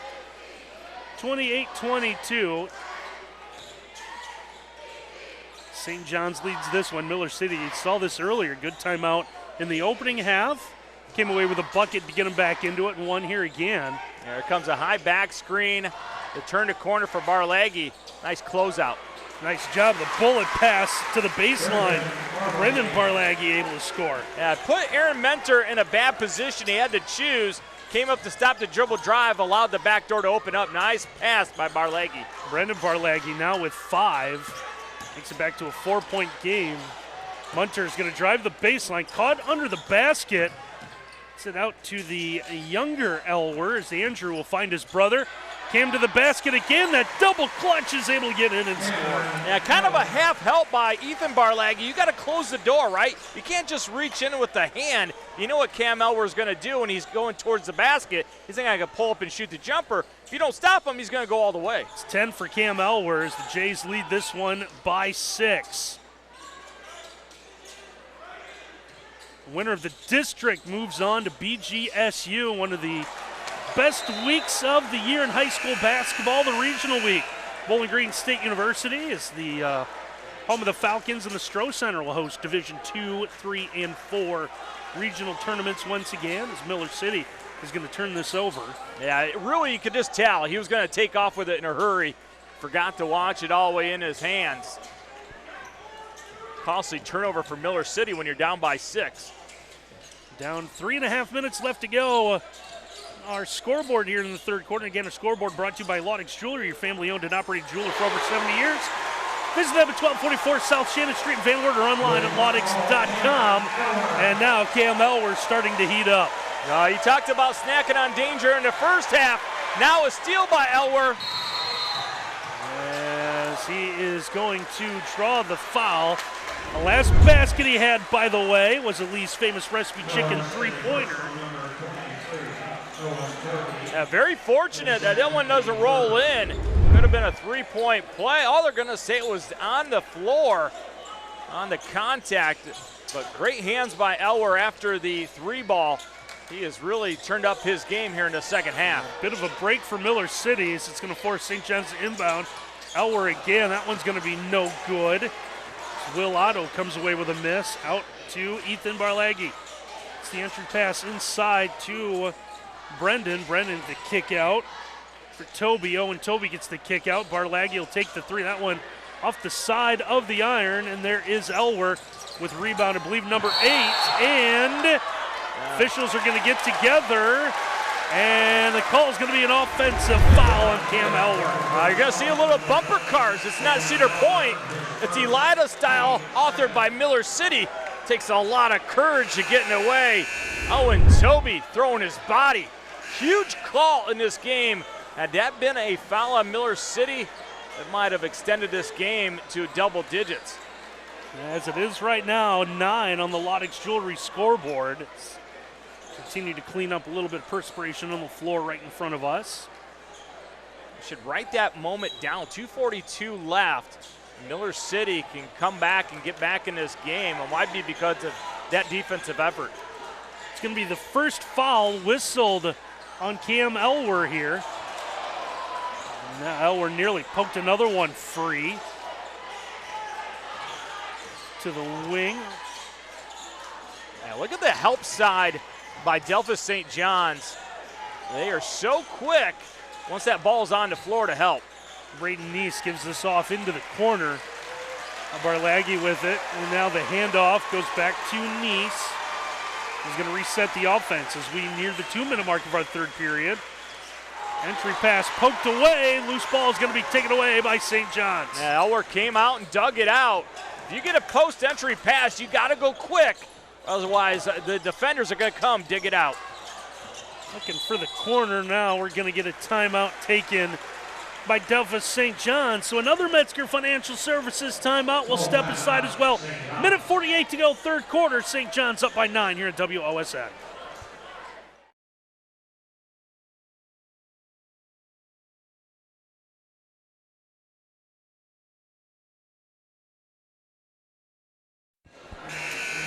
28-22. St. John's leads this one. Miller City, you saw this earlier. Good timeout in the opening half. Came away with a bucket to get them back into it, and one here again. There comes a high back screen. The turn to corner for Barlaghi. Nice closeout. Nice job. The bullet pass to the baseline. Brendan Barlaghi able to score. Yeah, put Aaron Mentor in a bad position. He had to choose. Came up to stop the dribble drive, allowed the back door to open up. Nice pass by Barlaghi. Brendan Barlaghi now with 5. Takes it back to a 4-point game. Munter is going to drive the baseline. Caught under the basket. Gets it out to the younger Elwer as Andrew will find his brother. Came to the basket again. That double clutch is able to get in and score. Yeah, kind of a half help by Ethan Barlaghi. You got to close the door, right? You can't just reach in with the hand. You know what Cam Elwer is going to do when he's going towards the basket. He's going to pull up and shoot the jumper. If you don't stop him, he's going to go all the way. It's 10 for Cam Elwer as the Jays lead this one by 6. Winner of the district moves on to BGSU, one of the best weeks of the year in high school basketball, the regional week. Bowling Green State University is the home of the Falcons, and the Stroh Center will host Division 2, 3, and 4 regional tournaments once again as Miller City is going to turn this over. Yeah, really you could just tell he was going to take off with it in a hurry. Forgot to watch it all the way in his hands. Costly turnover for Miller City when you're down by 6. Down 3.5 minutes left to go. Our scoreboard here in the third quarter. Again, our scoreboard brought to you by Laudix Jewelry, your family-owned and operated jeweler for over 70 years. Visit them at 1244 South Shannon Street in Van Wert or online at laudix.com. And now Cam Elwer starting to heat up. You talked about snacking on danger in the first half. Now a steal by Elwer. As he is going to draw the foul. The last basket he had, by the way, was Lee's famous recipe chicken three-pointer. Yeah, very fortunate that one doesn't roll in. Could have been a three-point play. All they're going to say it was on the floor, on the contact. But great hands by Elwer after the three ball. He has really turned up his game here in the second half. Bit of a break for Miller City as it's going to force St. John's to inbound. Elwer again, that one's going to be no good. Will Otto comes away with a miss. Out to Ethan Barlaghi. It's the entry pass inside to Brendan. Brendan the kick out for Toby. Owen Toby gets the kick out. Barlaghi will take the three. That one off the side of the iron. And there is Elwer with rebound, I believe, number 8. And officials are going to get together. And the call is going to be an offensive foul on Cam Elwer. You're going to see a little bumper cars. It's not Cedar Point. It's Elida style, authored by Miller City. Takes a lot of courage to getting away. Owen Toby throwing his body. Huge call in this game Had that been a foul on Miller City, it might have extended this game to double digits. As it is right now, 9 on the Lodex Jewelry scoreboard. It's continue to clean up a little bit of perspiration on the floor right in front of us. Should write that moment down. 2:42 left. Miller City can come back and get back in this game. It might be because of that defensive effort. It's going to be the first foul whistled on Cam Elwer here. Now Elwer nearly poked another one free. To the wing. Yeah, look at the help side by Delphos St. John's. They are so quick once that ball's on the floor to help. Braden Neese gives this off into the corner. Barlaghi with it, and now the handoff goes back to Neese. He's going to reset the offense as we near the 2-minute mark of our third period. Entry pass poked away. Loose ball is going to be taken away by St. John's. Yeah, Elwer came out and dug it out. If you get a post-entry pass, you got to go quick. Otherwise, the defenders are going to come dig it out. Looking for the corner now. We're going to get a timeout taken by Delphos St. John's. So another Metzger Financial Services timeout will step aside as well. Minute 48 to go, third quarter. St. John's up by 9 here at WOSN.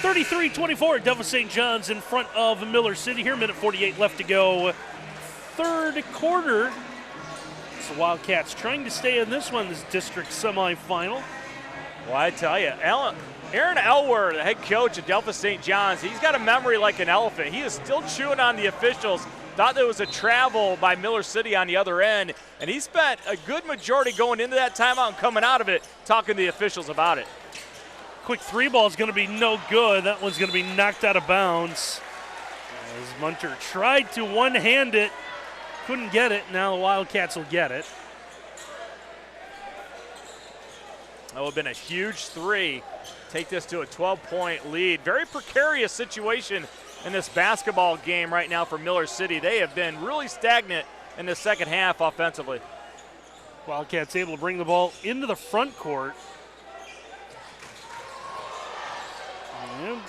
(33-24) Delphos St. John's in front of Miller City here. Minute 48 left to go. Third quarter. So the Wildcats trying to stay in this one, this district semifinal. Well, I tell you, Aaron Elwer, the head coach at Delphos St. John's, he's got a memory like an elephant. He is still chewing on the officials. Thought there was a travel by Miller City on the other end, and he spent a good majority going into that timeout and coming out of it talking to the officials about it. Quick three ball is going to be no good. That one's going to be knocked out of bounds. As Munter tried to one-hand it, couldn't get it. Now the Wildcats will get it. That would have been a huge three. Take this to a 12-point lead. Very precarious situation in this basketball game right now for Miller City. They have been really stagnant in the second half offensively. Wildcats able to bring the ball into the front court. And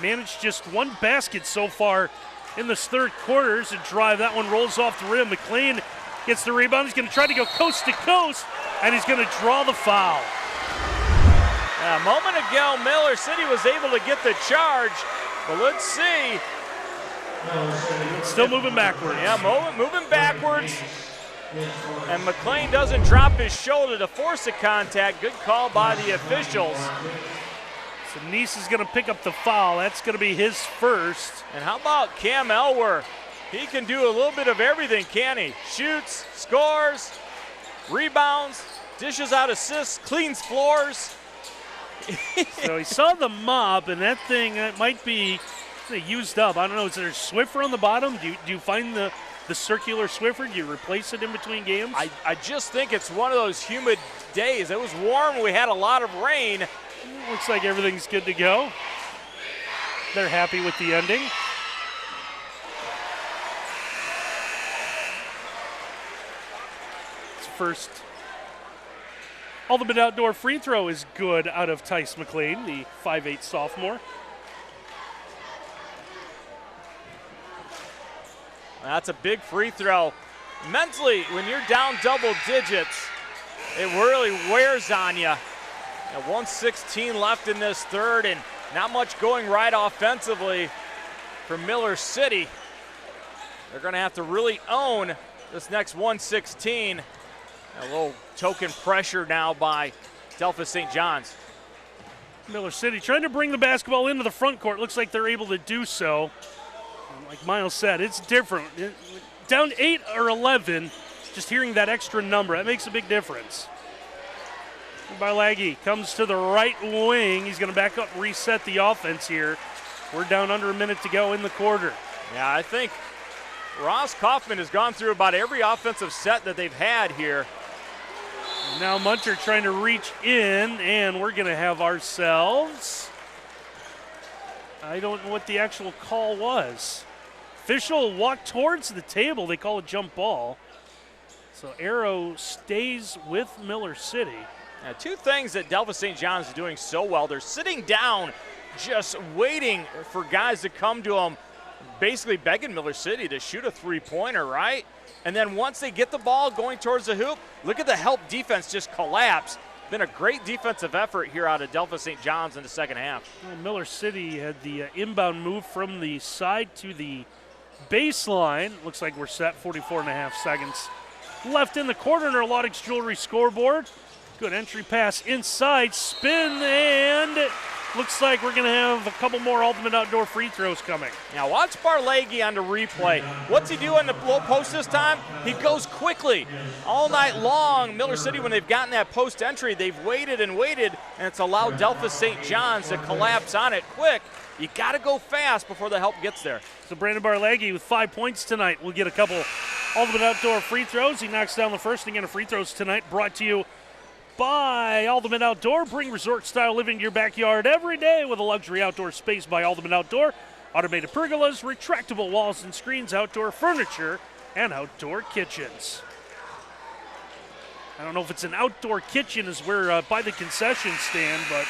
managed just one basket so far in this third quarter. As a drive, that one rolls off the rim. McLean gets the rebound. He's going to try to go coast to coast, and he's going to draw the foul. A moment ago, Miller City was able to get the charge, but let's see. Still moving backwards. Yeah, moving backwards. And McLean doesn't drop his shoulder to force the contact. Good call by the officials. So Neese is going to pick up the foul. That's going to be his first. And how about Cam Elwer? He can do a little bit of everything, can he? Shoots, scores, rebounds, dishes out assists, cleans floors. So he saw the mob, and that thing might be used up. I don't know, is there a Swiffer on the bottom? Do you find the circular Swiffer? Do you replace it in between games? I just think it's one of those humid days. It was warm. We had a lot of rain. Looks like everything's good to go. They're happy with the ending. It's first ultimate outdoor free throw is good out of Tice McLean, the 5'8" sophomore. That's a big free throw. Mentally, when you're down double digits, it really wears on you. 1:16 left in this third, and not much going right offensively for Miller City. They're going to have to really own this next 1:16. A little token pressure now by Delphos St. John's. Miller City trying to bring the basketball into the front court. Looks like they're able to do so. Like Miles said, it's different. Down 8 or 11, just hearing that extra number, that makes a big difference. Barlaghi comes to the right wing. He's going to back up and reset the offense here. We're down under a minute to go in the quarter. Yeah, I think Ross Kaufman has gone through about every offensive set that they've had here. Now Munter trying to reach in, and we're going to have ourselves, I don't know what the actual call was. Official walked towards the table. They call a jump ball. So Arrow stays with Miller City. Now, two things that Delphos St. John's is doing so well. They're sitting down, just waiting for guys to come to them, basically begging Miller City to shoot a three-pointer, right? And then once they get the ball going towards the hoop, look at the help defense just collapse. Been a great defensive effort here out of Delphos St. John's in the second half. Well, Miller City had the inbound move from the side to the baseline. Looks like we're set, 44.5 seconds left in the quarter, and our Lodix Jewelry scoreboard. Good entry pass inside, spin, and looks like we're going to have a couple more Ultimate Outdoor free throws coming. Now watch Barlegi on the replay. What's he do on the low post this time? He goes quickly. All night long, Miller City, when they've gotten that post entry, they've waited and waited, and it's allowed Delphos St. John's to collapse on it quick. You got to go fast before the help gets there. So Brandon Barlegi with 5 points tonight will get a couple Ultimate Outdoor free throws. He knocks down the first again of free throws tonight, brought to you by Ultimate Outdoor. Bring resort-style living to your backyard every day with a luxury outdoor space by Ultimate Outdoor. Automated pergolas, retractable walls and screens, outdoor furniture, and outdoor kitchens. I don't know if it's an outdoor kitchen as we're by the concession stand, but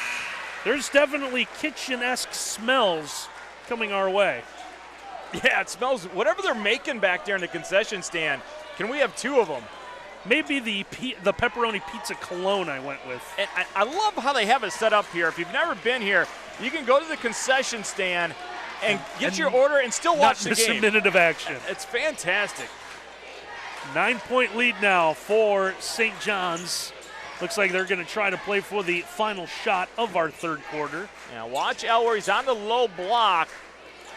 there's definitely kitchen-esque smells coming our way. Yeah, it smells, whatever they're making back there in the concession stand, can we have two of them? Maybe the pepperoni pizza cologne I went with. And I love how they have it set up here. If you've never been here, you can go to the concession stand and get your order and still watch the game. Not miss a minute of action. It's fantastic. 9-point lead now for St. John's. Looks like they're going to try to play for the final shot of our third quarter. Now watch Elwer. He's on the low block.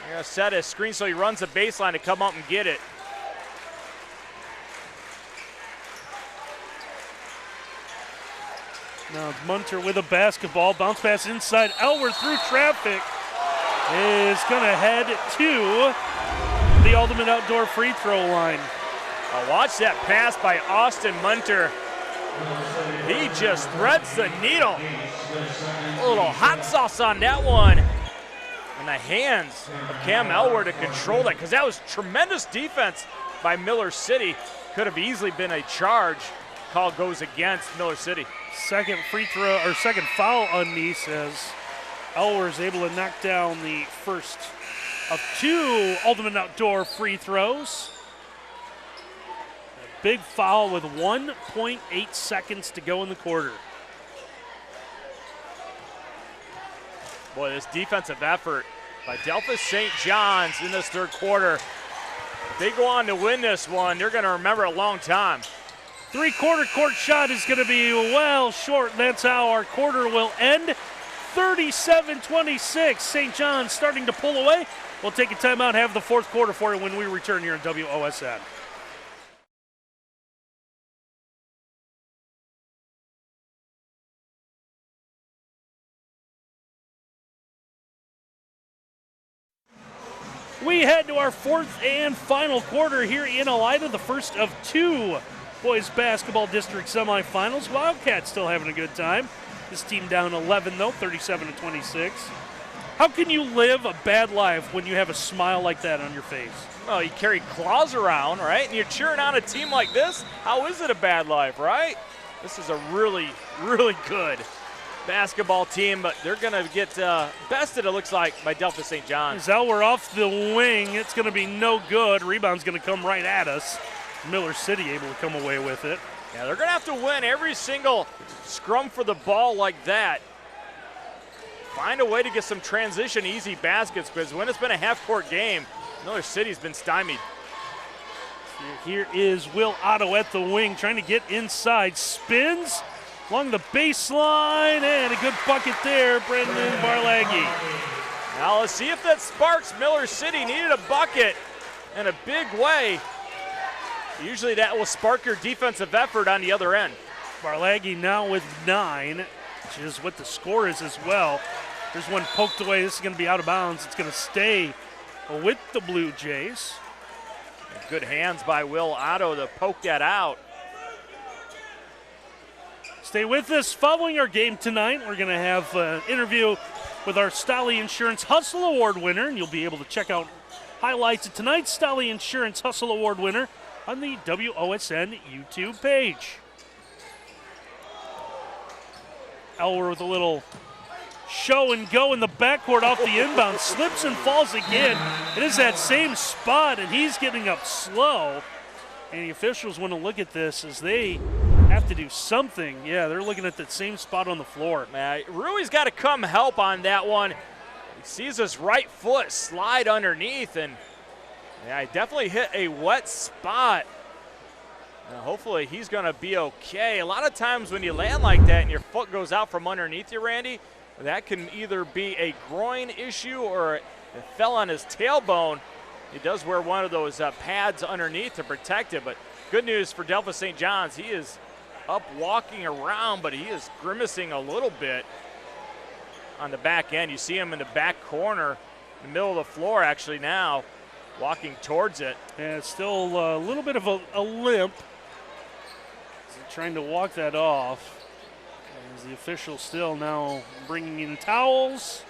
They're going to set a screen so he runs the baseline to come up and get it. Now it's Munter with a basketball. Bounce pass inside. Elwer through traffic is going to head to the Ultimate Outdoor free throw line. Watch that pass by Austin Munter. He just threads the needle. A little hot sauce on that one. In the hands of Cam Elwer to control that, because that was tremendous defense by Miller City. Could have easily been a charge. Call goes against Miller City. Second free throw, or second foul on Nice as Elwer is able to knock down the first of two Ultimate Outdoor free throws. A big foul with 1.8 seconds to go in the quarter. Boy, this defensive effort by Delphos St. John's in this third quarter. If they go on to win this one, they're going to remember a long time. Three-quarter court shot is going to be well short. That's how our quarter will end. 37-26. St. John's starting to pull away. We'll take a timeout, have the fourth quarter for you when we return here on WOSN. We head to our fourth and final quarter here in Elida, the first of two boys basketball district semifinals. Wildcats still having a good time. This team down 11 though, 37-26. How can you live a bad life when you have a smile like that on your face? Well, you carry claws around, right? And you're cheering on a team like this. How is it a bad life, right? This is a really, really good basketball team, but they're going to get bested, it looks like, by Delphos St. John's. We're off the wing. It's going to be no good. Rebound's going to come right at us. Miller City able to come away with it. Yeah, they're going to have to win every single scrum for the ball like that. Find a way to get some transition easy baskets, because when it's been a half-court game, Miller City's been stymied. Here is Will Otto at the wing, trying to get inside. Spins along the baseline, and a good bucket there, Brendan Barlegi. Now let's see if that sparks. Miller City needed a bucket in a big way. Usually that will spark your defensive effort on the other end. Barlegi now with 9, which is what the score is as well. There's one poked away. This is going to be out of bounds. It's going to stay with the Blue Jays. Good hands by Will Otto to poke that out. Stay with us. Following our game tonight, we're going to have an interview with our Stolly Insurance Hustle Award winner, and you'll be able to check out highlights of tonight's Stolly Insurance Hustle Award winner on the WOSN YouTube page. Elwer with a little show and go in the backcourt off the inbound, slips and falls again. It is that same spot, and he's getting up slow. And the officials want to look at this as they have to do something. Yeah, they're looking at that same spot on the floor. Rui's got to come help on that one. He sees his right foot slide underneath, and he definitely hit a wet spot. Hopefully he's going to be okay. A lot of times when you land like that and your foot goes out from underneath you, Randy, that can either be a groin issue or it fell on his tailbone. He does wear one of those pads underneath to protect it, but good news for Delphos St. John's. He is up walking around, but he is grimacing a little bit on the back end. You see him in the back corner, in the middle of the floor actually now, walking towards it. Yeah, it's still a little bit of a limp. He's trying to walk that off. As the official still now bringing in towels.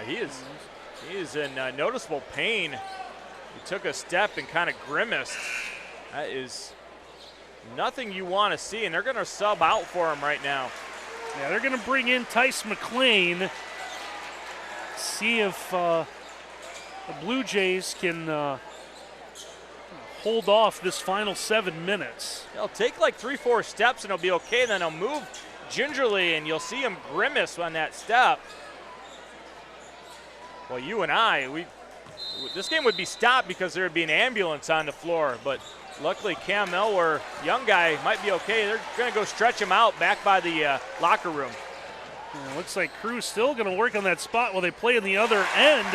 He is in noticeable pain. He took a step and kind of grimaced. That is nothing you want to see, and they're going to sub out for him right now. Yeah, they're going to bring in Tice McLean. See if the Blue Jays can hold off this final 7 minutes. He'll take like 3-4 steps and he'll be okay. Then he'll move gingerly and you'll see him grimace on that step. Well, you and I, this game would be stopped because there would be an ambulance on the floor, but luckily Cam Elwer, young guy, might be okay. They're going to go stretch him out back by the locker room. Yeah, looks like Crew's still going to work on that spot while they play on the other end,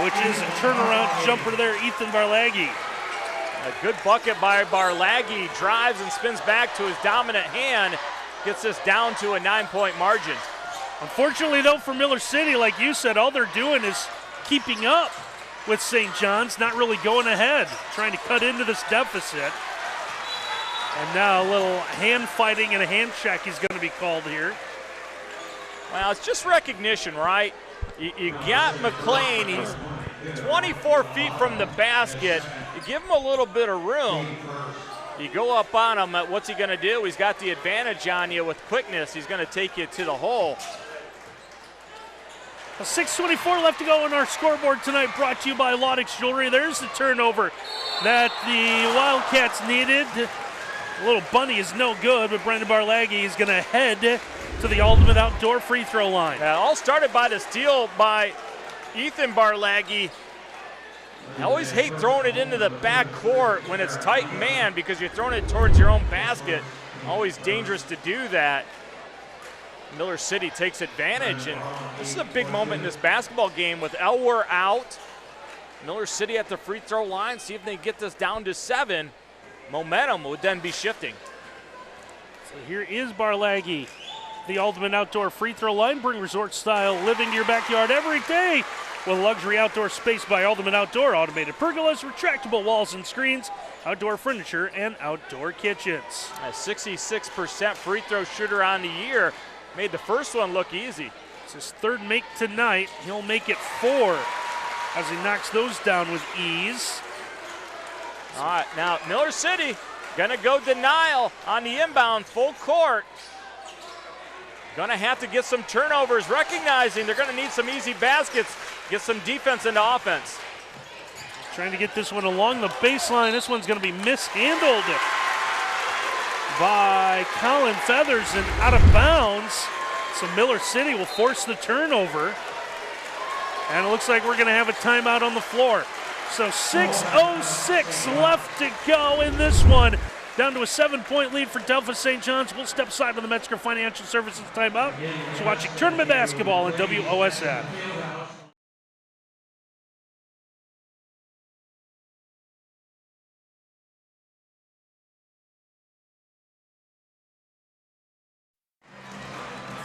which is a turnaround jumper there, Ethan Barlaghi. A good bucket by Barlaghi, drives and spins back to his dominant hand, gets this down to a 9-point margin. Unfortunately, though, for Miller City, like you said, all they're doing is keeping up with St. John's, not really going ahead, trying to cut into this deficit. And now a little hand fighting and a hand check is going to be called here. Well, it's just recognition, right? You got McLean, he's 24 feet from the basket. You give him a little bit of room. You go up on him, what's he going to do? He's got the advantage on you with quickness. He's going to take you to the hole. 6:24 left to go on our scoreboard tonight, brought to you by Laudix Jewelry. There's the turnover that the Wildcats needed. A little bunny is no good, but Brendan Barlaghi is going to head to the ultimate outdoor free throw line. Yeah, all started by the steal by Ethan Barlaghi. I always hate throwing it into the back court when it's tight man because you're throwing it towards your own basket. Always dangerous to do that. Miller City takes advantage, and this is a big moment in this basketball game with Elwer out. Miller City at the free throw line, see if they get this down to 7. Momentum would then be shifting. So here is Barlaghi, the ultimate outdoor free throw line. Bring resort style living to your backyard every day with luxury outdoor space by Ultimate Outdoor. Automated pergolas, retractable walls and screens, outdoor furniture, and outdoor kitchens. A 66% free throw shooter on the year. Made the first one look easy. It's his third make tonight. He'll make it 4 as he knocks those down with ease. All right, now Miller City gonna go denial on the inbound full court. Gonna have to get some turnovers, recognizing they're gonna need some easy baskets, get some defense into offense. Trying to get this one along the baseline. This one's gonna be mishandled by Colin Feathers and out of bounds. So Miller City will force the turnover. And it looks like we're gonna have a timeout on the floor. So 6:06 left to go in this one. Down to a 7-point lead for Delphos St. John's. We'll step aside on the Metzger Financial Services timeout. So watching tournament basketball on WOSN.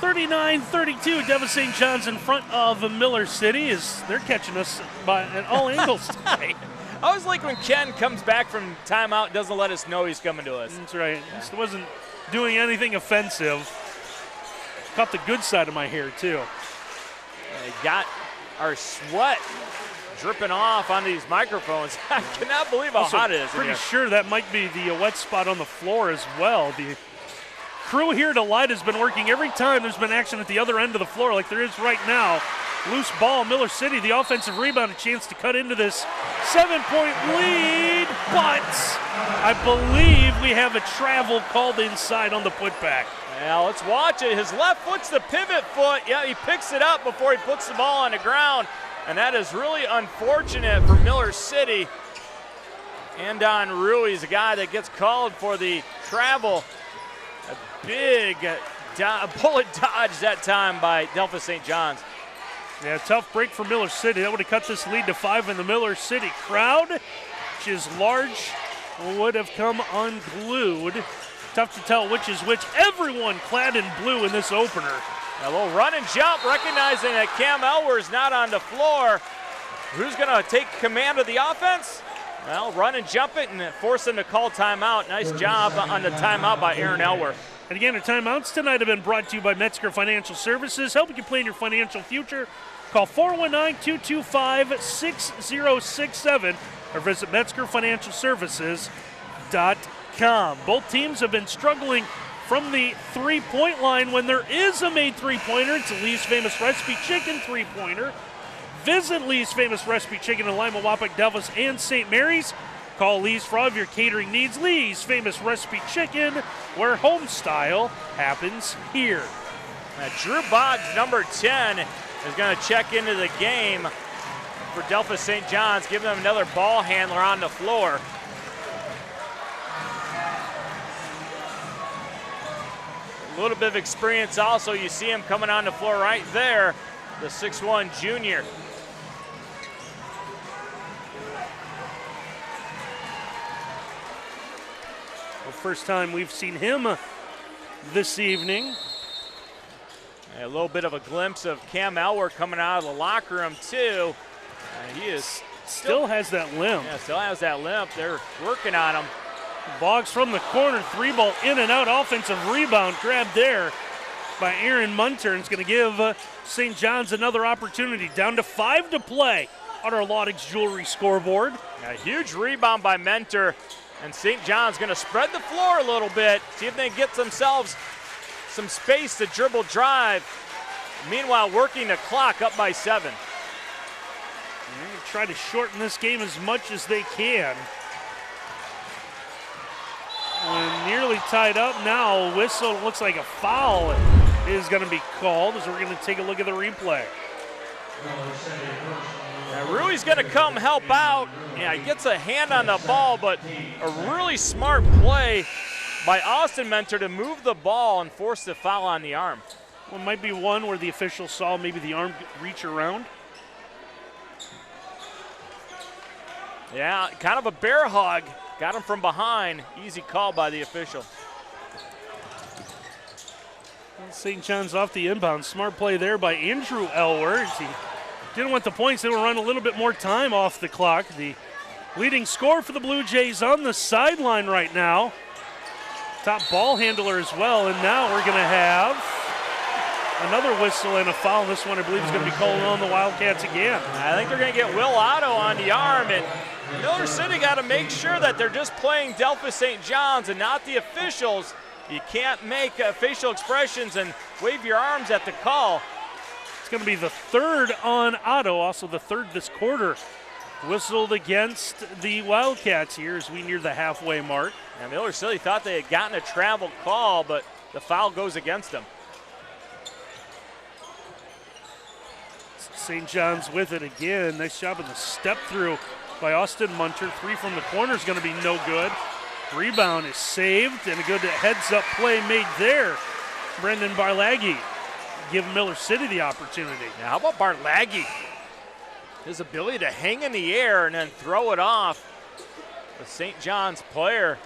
(39-32), Delphos St. John's in front of Miller City as they're catching us at all angles tonight. I always like when Ken comes back from timeout and doesn't let us know he's coming to us. That's right. Just wasn't doing anything offensive. Caught the good side of my hair, too. our sweat dripping off on these microphones. I cannot believe how hot it is. Pretty sure that might be the wet spot on the floor as well. The crew here at Elida has been working every time there's been action at the other end of the floor, like there is right now. Loose ball, Miller City, the offensive rebound, a chance to cut into this 7-point lead, but I believe we have a travel called inside on the putback. Now let's watch it. His left foot's the pivot foot. Yeah, he picks it up before he puts the ball on the ground, and that is really unfortunate for Miller City. Andon Rui is a guy that gets called for the travel. A big bullet dodge that time by Delphos St. John's. Yeah, tough break for Miller City. That would have cut this lead to 5, and the Miller City crowd, which is large, would have come unglued. Tough to tell which is which. Everyone clad in blue in this opener. A little run and jump, recognizing that Cam Elwer is not on the floor. Who's going to take command of the offense? Well, run and jump it and force him to call timeout. Nice job on the timeout by Aaron Elwer. And again, our timeouts tonight have been brought to you by Metzger Financial Services, helping you plan your financial future. Call 419-225-6067 or visit MetzgerFinancialServices.com. Both teams have been struggling from the three-point line. When there is a made three-pointer, it's a Lee's Famous Recipe Chicken three-pointer. Visit Lee's Famous Recipe Chicken in Lima, Wapak, Delphos, and St. Mary's. Call Lee's for all of your catering needs. Lee's Famous Recipe Chicken, where home style happens here. Now, Drew Boggs, number 10, is going to check into the game for Delphos St. John's, giving them another ball handler on the floor. A little bit of experience also. You see him coming on the floor right there, the 6'1 junior. First time we've seen him this evening. A little bit of a glimpse of Cam Elwer coming out of the locker room too. He is still has that limp. Yeah, still has that limp. They're working on him. Boggs from the corner, three ball in and out, offensive rebound grabbed there by Aaron Munter. And it's going to give St. John's another opportunity. Down to 5 to play on our Laudix Jewelry scoreboard. A huge rebound by Mentor. And St. John's going to spread the floor a little bit, see if they can get themselves some space to dribble drive. Meanwhile, working the clock up by 7. They're going to try to shorten this game as much as they can. We're nearly tied up now. A whistle, looks like a foul is going to be called as we're going to take a look at the replay. Now, Rui's going to come help out. Yeah, he gets a hand on the ball, but a really smart play by Austin Mentor to move the ball and force the foul on the arm. Well, it might be one where the official saw maybe the arm reach around. Yeah, kind of a bear hug. Got him from behind. Easy call by the official. St. John's off the inbound. Smart play there by Andrew Elwer. He didn't want the points. They will run a little bit more time off the clock. The leading scorer for the Blue Jays on the sideline right now. Top ball handler as well. And now we're going to have another whistle and a foul. This one, I believe, is going to be called on the Wildcats again. I think they're going to get Will Otto on the arm. And Miller City got to make sure that they're just playing Delphos St. John's and not the officials. You can't make facial expressions and wave your arms at the call. It's going to be the third on Otto, also the third this quarter. Whistled against the Wildcats here as we near the halfway mark. Now, Miller City thought they had gotten a travel call, but the foul goes against them. St. John's with it again. Nice job in the step through by Austin Munter. 3 from the corner is going to be no good. Rebound is saved, and a good heads-up play made there. Brendan Barlaghi give Miller City the opportunity. Now, how about Barlaghi? His ability to hang in the air and then throw it off. The St. John's player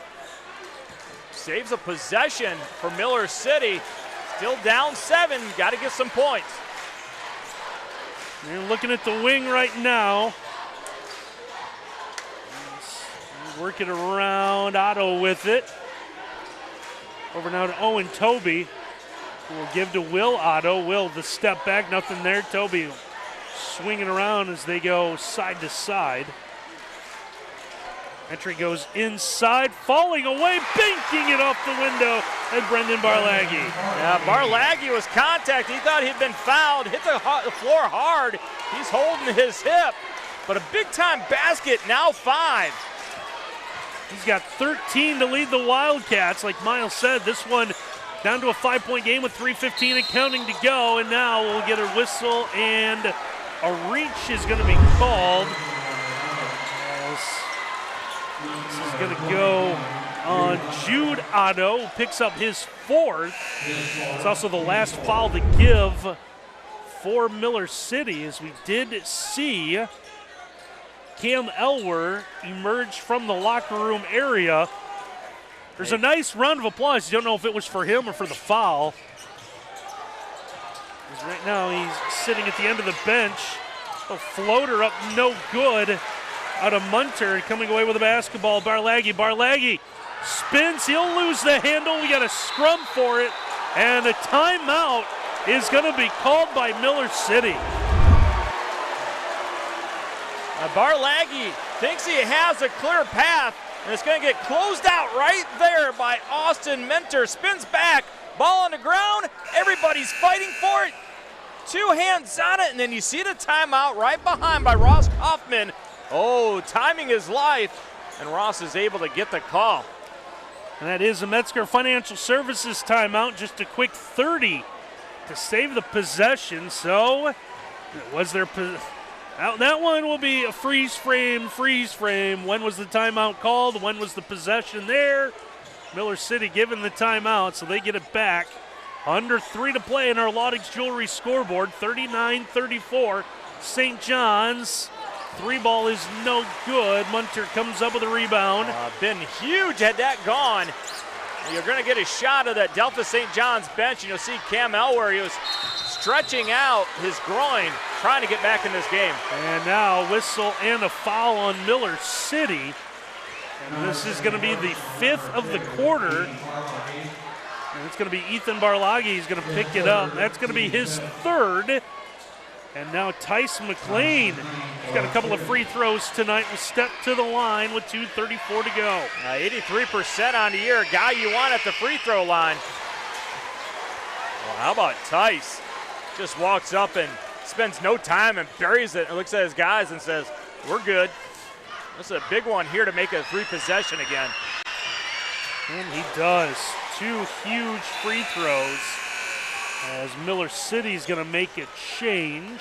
saves a possession for Miller City. Still down 7, got to get some points. They're looking at the wing right now. Working around, Otto with it. Over now to Owen Toby, who will give to Will Otto. Will, the step back, nothing there. Toby swinging around as they go side to side. Entry goes inside, falling away, banking it off the window, and Brendan Barlaghi. Yeah, Barlaghi was contacted. He thought he'd been fouled, hit the floor hard. He's holding his hip, but a big-time basket, now 5. He's got 13 to lead the Wildcats. Like Miles said, this one down to a 5-point game with 3:15 and counting to go, and now we'll get a whistle, and a reach is going to be called. This is going to go on Jude Otto, who picks up his 4th. It's also the last foul to give for Miller City, as we did see Cam Elwer emerge from the locker room area. There's a nice round of applause. You don't know if it was for him or for the foul. Because right now he's sitting at the end of the bench. A floater up, no good. Out of Munter, coming away with the basketball. Barlaghi spins. He'll lose the handle. We got a scrum for it. And a timeout is going to be called by Miller City. Barlaghi thinks he has a clear path, and it's going to get closed out right there by Austin Mentor. Spins back, ball on the ground. Everybody's fighting for it. 2 hands on it, and then you see the timeout right behind by Ross Kaufman. Oh, timing is life, and Ross is able to get the call. And that is a Metzger Financial Services timeout, just a quick 30 to save the possession. So, was there, that one will be a freeze frame. When was the timeout called? When was the possession there? Miller City given the timeout, so they get it back. Under 3 to play in our Laudix Jewelry scoreboard, 39-34, St. John's. 3-ball is no good. Munter comes up with a rebound. Been huge had that gone. You're going to get a shot of that Delphos St. John's bench, and you'll see Cam Elwer. He was stretching out his groin, trying to get back in this game. And now a whistle and a foul on Miller City. And this is going to be the 5th of the quarter. And it's going to be Ethan Barlaghi. He's going to pick it up. That's going to be his 3rd. And now Tyson McLean. He's got a couple of free throws tonight. Will step to the line with 2:34 to go. 83% on the year. Guy you want at the free throw line. Well, how about Tice? Just walks up and spends no time and buries it and looks at his guys and says, we're good. This is a big one here to make it a 3-possession again. And he does. 2 huge free throws. As Miller City's going to make a change.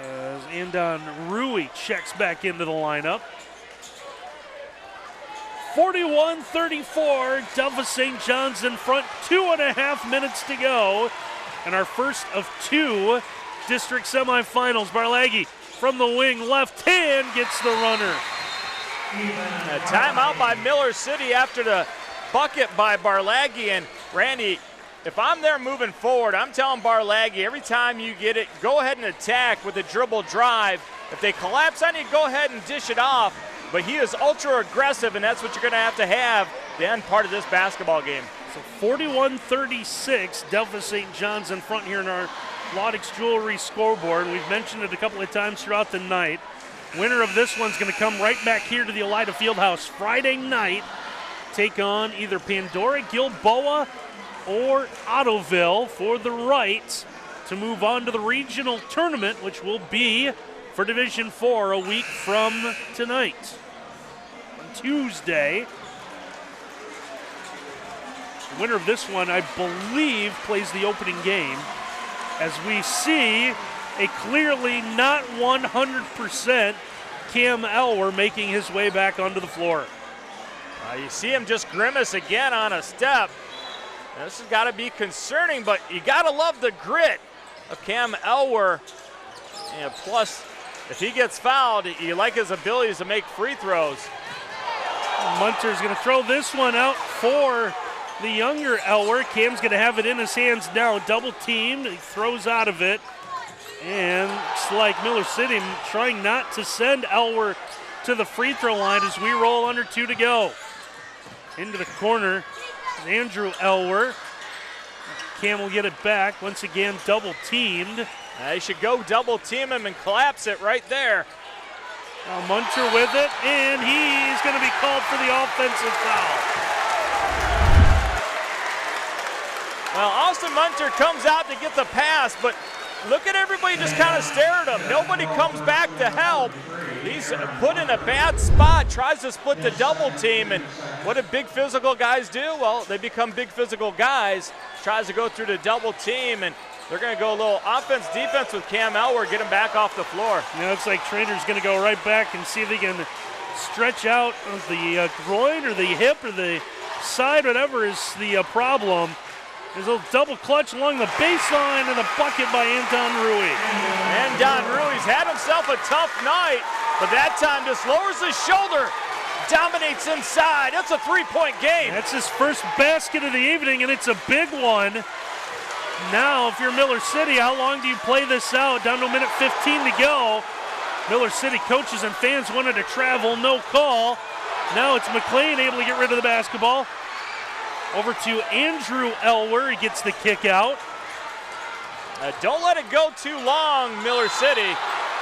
As Andon Rui checks back into the lineup. 41-34, Delphos St. John's in front, 2.5 minutes to go. And our first of 2 district semifinals. Barlaghi from the wing, left hand, gets the runner. A timeout by Miller City after the bucket by Barlaghi. And Randy, if I'm there moving forward, I'm telling Barlaghi, every time you get it, go ahead and attack with a dribble drive. If they collapse on you, go ahead and dish it off. But he is ultra aggressive, and that's what you're going to have the end part of this basketball game. So 41-36, Delphos St. John's in front here in our Laudix Jewelry scoreboard. We've mentioned it a couple of times throughout the night. Winner of this one's going to come right back here to the Elida Fieldhouse Friday night. Take on either Pandora, Gilboa, or Ottoville for the right to move on to the regional tournament, which will be for Division 4 a week from tonight. On Tuesday. The winner of this one, I believe, plays the opening game. As we see a clearly not 100% Cam Elwer making his way back onto the floor. You see him just grimace again on a step. This has got to be concerning, but you got to love the grit of Cam Elwer. And plus, if he gets fouled, you like his abilities to make free throws. Munter's going to throw this one out for the younger Elwer. Cam's going to have it in his hands now. Double teamed. He throws out of it. And it's like Miller City trying not to send Elwer to the free throw line as we roll under 2 to go. Into the corner is Andrew Elwer. Cam will get it back. Once again, double teamed. They should go double team him and collapse it right there. Now Munter with it, and he's going to be called for the offensive foul. Well, Austin Munter comes out to get the pass, but look at everybody just kind of stare at him. Nobody comes back to help. He's put in a bad spot, tries to split the double team, and what do big physical guys do? Well, they become big physical guys. Tries to go through the double team, and they're going to go a little offense-defense with Cam Elwer, get him back off the floor. Now it looks like Trader's going to go right back and see if they can stretch out the groin or the hip or the side, whatever is the problem. There's a little double clutch along the baseline and a bucket by Anton Rui. Anton Rui's had himself a tough night, but that time just lowers his shoulder, dominates inside. That's a three-point game. That's his first basket of the evening, and it's a big one. Now, if you're Miller City, how long do you play this out? Down to a minute 15 to go. Miller City coaches and fans wanted to travel, no call. Now it's McLean able to get rid of the basketball. Over to Andrew Elwer, he gets the kick out. Don't let it go too long, Miller City.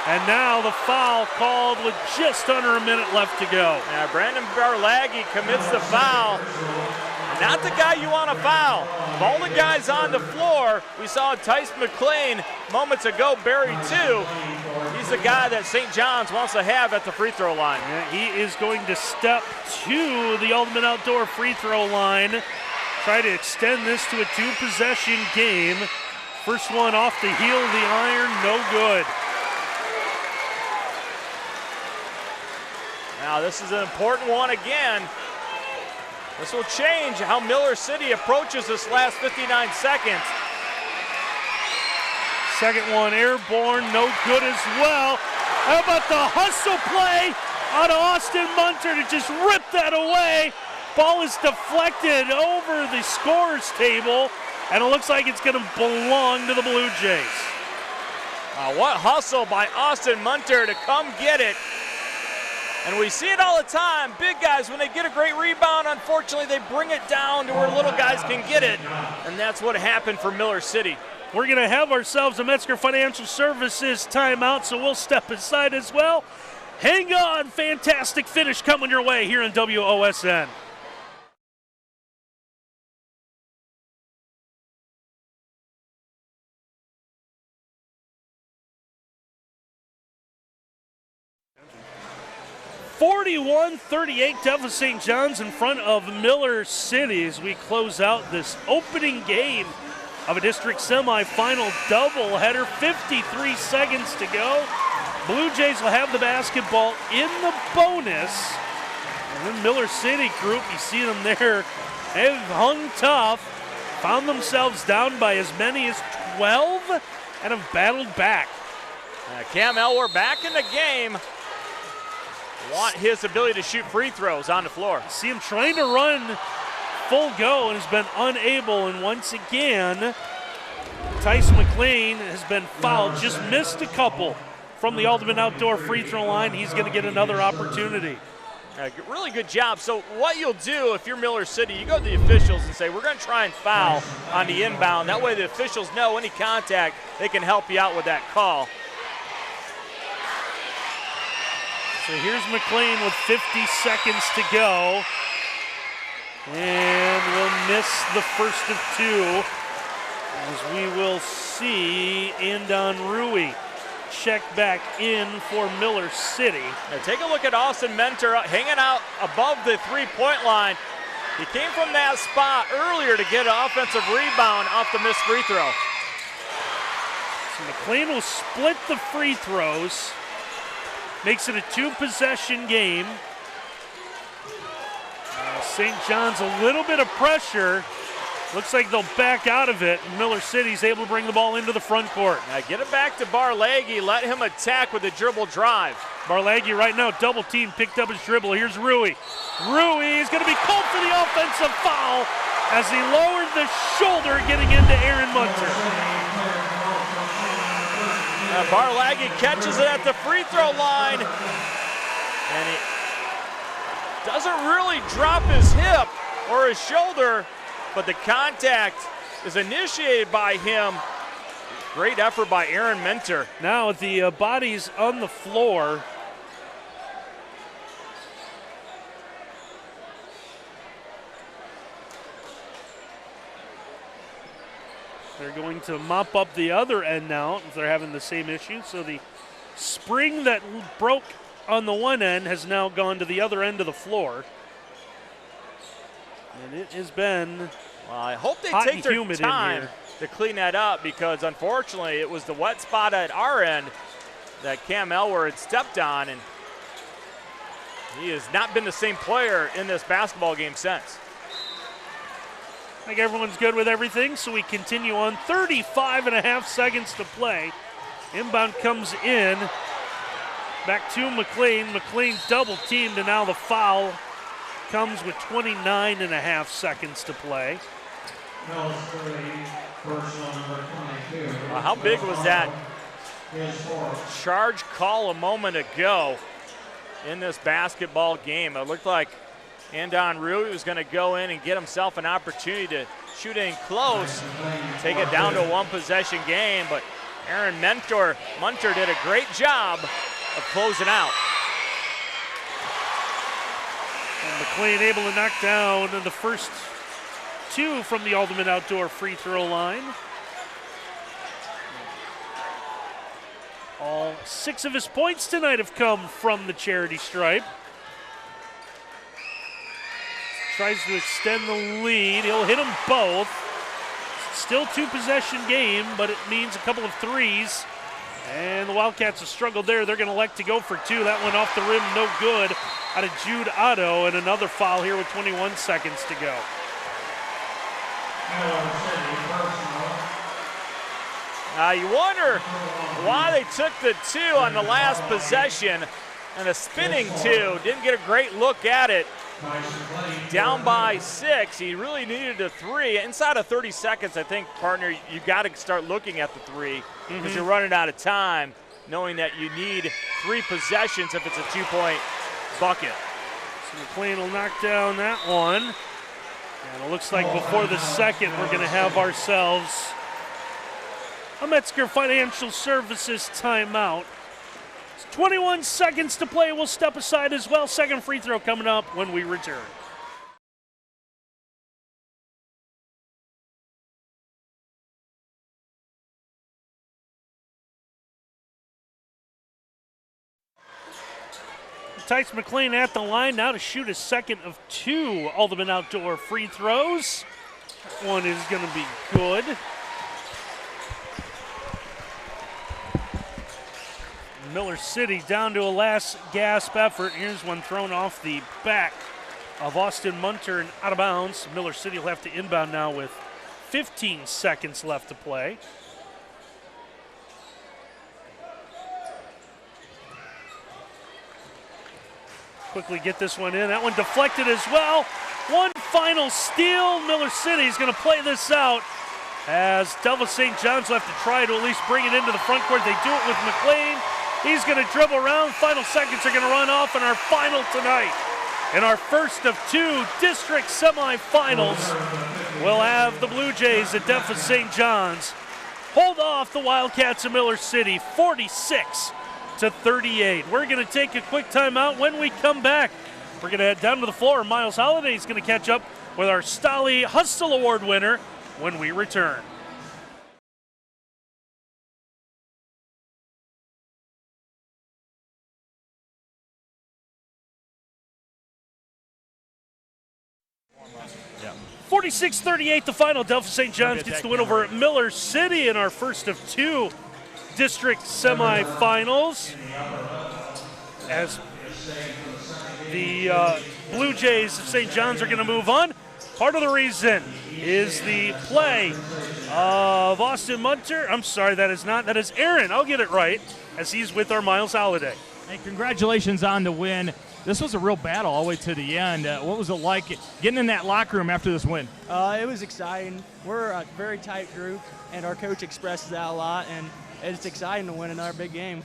And now the foul called with just under a minute left to go. Now Brandon Barlaghi commits the foul. Not the guy you want to foul. Of all the guys on the floor, we saw Tice McLean moments ago bury two. He's the guy that St. John's wants to have at the free throw line. Yeah, he is going to step to the Ultimate Outdoor free throw line. Try to extend this to a two-possession game. First one off the heel of the iron, no good. Now this is an important one again. This will change how Miller City approaches this last 59 seconds. Second one airborne, no good as well. How about the hustle play out of Austin Munter to just rip that away? Ball is deflected over the scorer's table, and it looks like it's going to belong to the Blue Jays. What hustle by Austin Munter to come get it. And we see it all the time. Big guys, when they get a great rebound, unfortunately, they bring it down to where little guys can get it. And that's what happened for Miller City. We're going to have ourselves a Metzger Financial Services timeout, so we'll step aside as well. Hang on, fantastic finish coming your way here in WOSN. (41-38) Delphos St. John's in front of Miller City as we close out this opening game of a district semifinal doubleheader. 53 seconds to go. Blue Jays will have the basketball in the bonus. And then Miller City group, you see them there, they've hung tough, found themselves down by as many as 12 and have battled back. Cam Elwer back in the game. Want his ability to shoot free throws on the floor. See him trying to run full go and has been unable. And once again, Tice McLean has been fouled, just missed a couple from the Ultimate Outdoor free throw line. He's going to get another opportunity. Really good job. So what you'll do if you're Miller City, you go to the officials and say, we're going to try and foul on the inbound. That way the officials know any contact, they can help you out with that call. So here's McLean with 50 seconds to go. And we'll miss the first of two, as we will see Andon Rui check back in for Miller City. Now take a look at Austin Munter hanging out above the three-point line. He came from that spot earlier to get an offensive rebound off the missed free throw. So McLean will split the free throws. Makes it a two-possession game. St. John's a little bit of pressure. Looks like they'll back out of it. Miller City's able to bring the ball into the front court. Now get it back to Barlaghi. Let him attack with a dribble drive. Barlaghi right now double team, picked up his dribble. Here's Rui. Rui is going to be called for the offensive foul as he lowered the shoulder getting into Aaron Munter. Barlaghi catches it at the free throw line, and he doesn't really drop his hip or his shoulder, but the contact is initiated by him. Great effort by Aaron Mentor. Now with the bodies on the floor, they're going to mop up the other end now if they're having the same issue. So the spring that broke on the one end has now gone to the other end of the floor. And it has been well, I hope they hot take and their humid time in here to clean that up, because unfortunately it was the wet spot at our end that Cam Elwer had stepped on, and he has not been the same player in this basketball game since. I think everyone's good with everything, so we continue on. 35.5 seconds to play. Inbound comes in. Back to McLean. McLean double teamed, and now the foul comes with 29.5 seconds to play. How big was that charge call a moment ago in this basketball game? It looked like Andon Rui was going to go in and get himself an opportunity to shoot in close, take it down to a one-possession game, but Aaron Munter did a great job of closing out. And McLean able to knock down the first two from the Ultimate Outdoor free throw line. All 6 of his points tonight have come from the charity stripe. Tries to extend the lead. He'll hit them both. Still 2-possession game, but it means a couple of threes. And the Wildcats have struggled there. They're going to elect to go for 2. That went off the rim, no good, out of Jude Otto, and another foul here with 21 seconds to go. You wonder why they took the 2 on the last possession, and a spinning 2. Didn't get a great look at it. Down by 6, he really needed a 3. Inside of 30 seconds, I think, partner, you got to start looking at the 3 because you're running out of time, knowing that you need 3 possessions if it's a 2-point bucket. So McLean will knock down that one. And it looks like before the second, we're going to have ourselves a Metzger Financial Services timeout. 21 seconds to play. We'll step aside as well. Second free throw coming up when we return. Tice McLean at the line now to shoot a second of 2 Ultimate Outdoor free throws. One is going to be good. Miller City down to a last gasp effort. Here's one thrown off the back of Austin Munter and out of bounds. Miller City will have to inbound now with 15 seconds left to play. Quickly get this one in. That one deflected as well. One final steal. Miller City is going to play this out as Delphos St. John's will have to try to at least bring it into the front court. They do it with McLean. He's going to dribble around. Final seconds are going to run off in our final tonight. In our first of 2 district semifinals, we'll have the Blue Jays at Delphos St. John's hold off the Wildcats of Miller City 46-38. We're going to take a quick timeout. When we come back, we're going to head down to the floor. Miles Holliday is going to catch up with our Stolly Hustle Award winner when we return. Yeah. 46-38 the final. Delphos St. John's gets the win over Miller City in our first of 2 district semifinals. As the Blue Jays of St. John's are going to move on. Part of the reason is the play of Austin Munter. I'm sorry, that is not. That is Aaron. I'll get it right as he's with our Miles Holliday. Hey, congratulations on the win. This was a real battle all the way to the end. What was it like getting in that locker room after this win? It was exciting. We're a very tight group, and our coach expresses that a lot, and it's exciting to win another big game.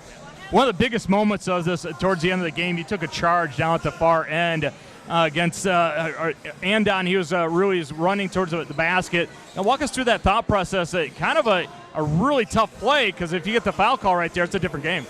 One of the biggest moments of this towards the end of the game, you took a charge down at the far end against Andon. He was really running towards the basket. Now walk us through that thought process. Kind of a a really tough play because if you get the foul call right there, it's a different game.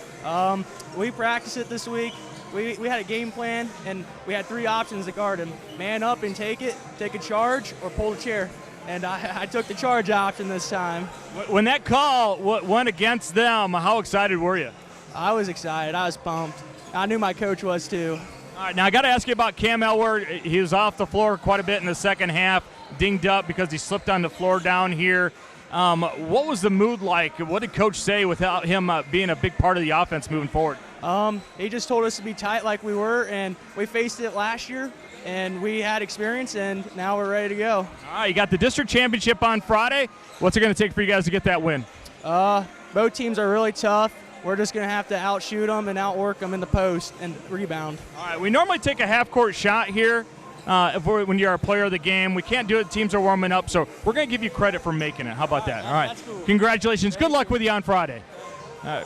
We practiced it this week. We had a game plan, and we had 3 options to guard him. Man up and take it, take a charge, or pull the chair. And I took the charge option this time. When that call went against them, how excited were you? I was excited. I was pumped. I knew my coach was too. All right, now I got to ask you about Cam Elward. He was off the floor quite a bit in the second half, dinged up because he slipped on the floor down here. What was the mood like? What did Coach say without him being a big part of the offense moving forward? He just told us to be tight like we were, and we faced it last year, and we had experience, and now we're ready to go. All right, you got the district championship on Friday. What's it going to take for you guys to get that win? Both teams are really tough. We're just going to have to outshoot them and outwork them in the post and rebound. All right, we normally take a half-court shot here when you're a player of the game. We can't do it. Teams are warming up, so we're going to give you credit for making it. How about that? All right. That's cool. Congratulations. Good luck with you on Friday.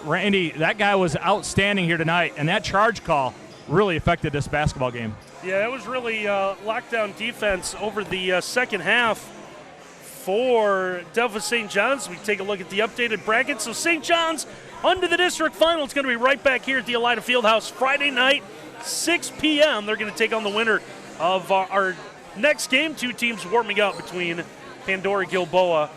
Randy, that guy was outstanding here tonight, and that charge call really affected this basketball game. Yeah, it was really lockdown defense over the second half for Delphos St. John's. We take a look at the updated bracket. So St. John's onto the district final. It's going to be right back here at the Elida Fieldhouse Friday night, 6 p.m. They're going to take on the winner of our next game. 2 teams warming up between Pandora Gilboa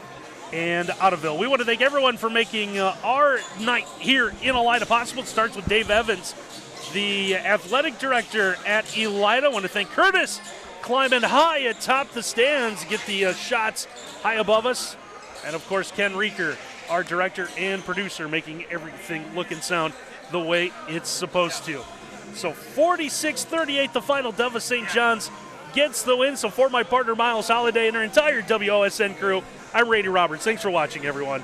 and Ottoville. We want to thank everyone for making our night here in Elida possible. It starts with Dave Evans, the athletic director at Elida. I want to thank Curtis climbing high atop the stands, get the shots high above us. And, of course, Ken Reeker, our director and producer, making everything look and sound the way it's supposed to. So 46-38 the final. Delphos St. John's gets the win. So for my partner Miles Holliday and our entire WOSN crew, I'm Randy Roberts. Thanks for watching, everyone.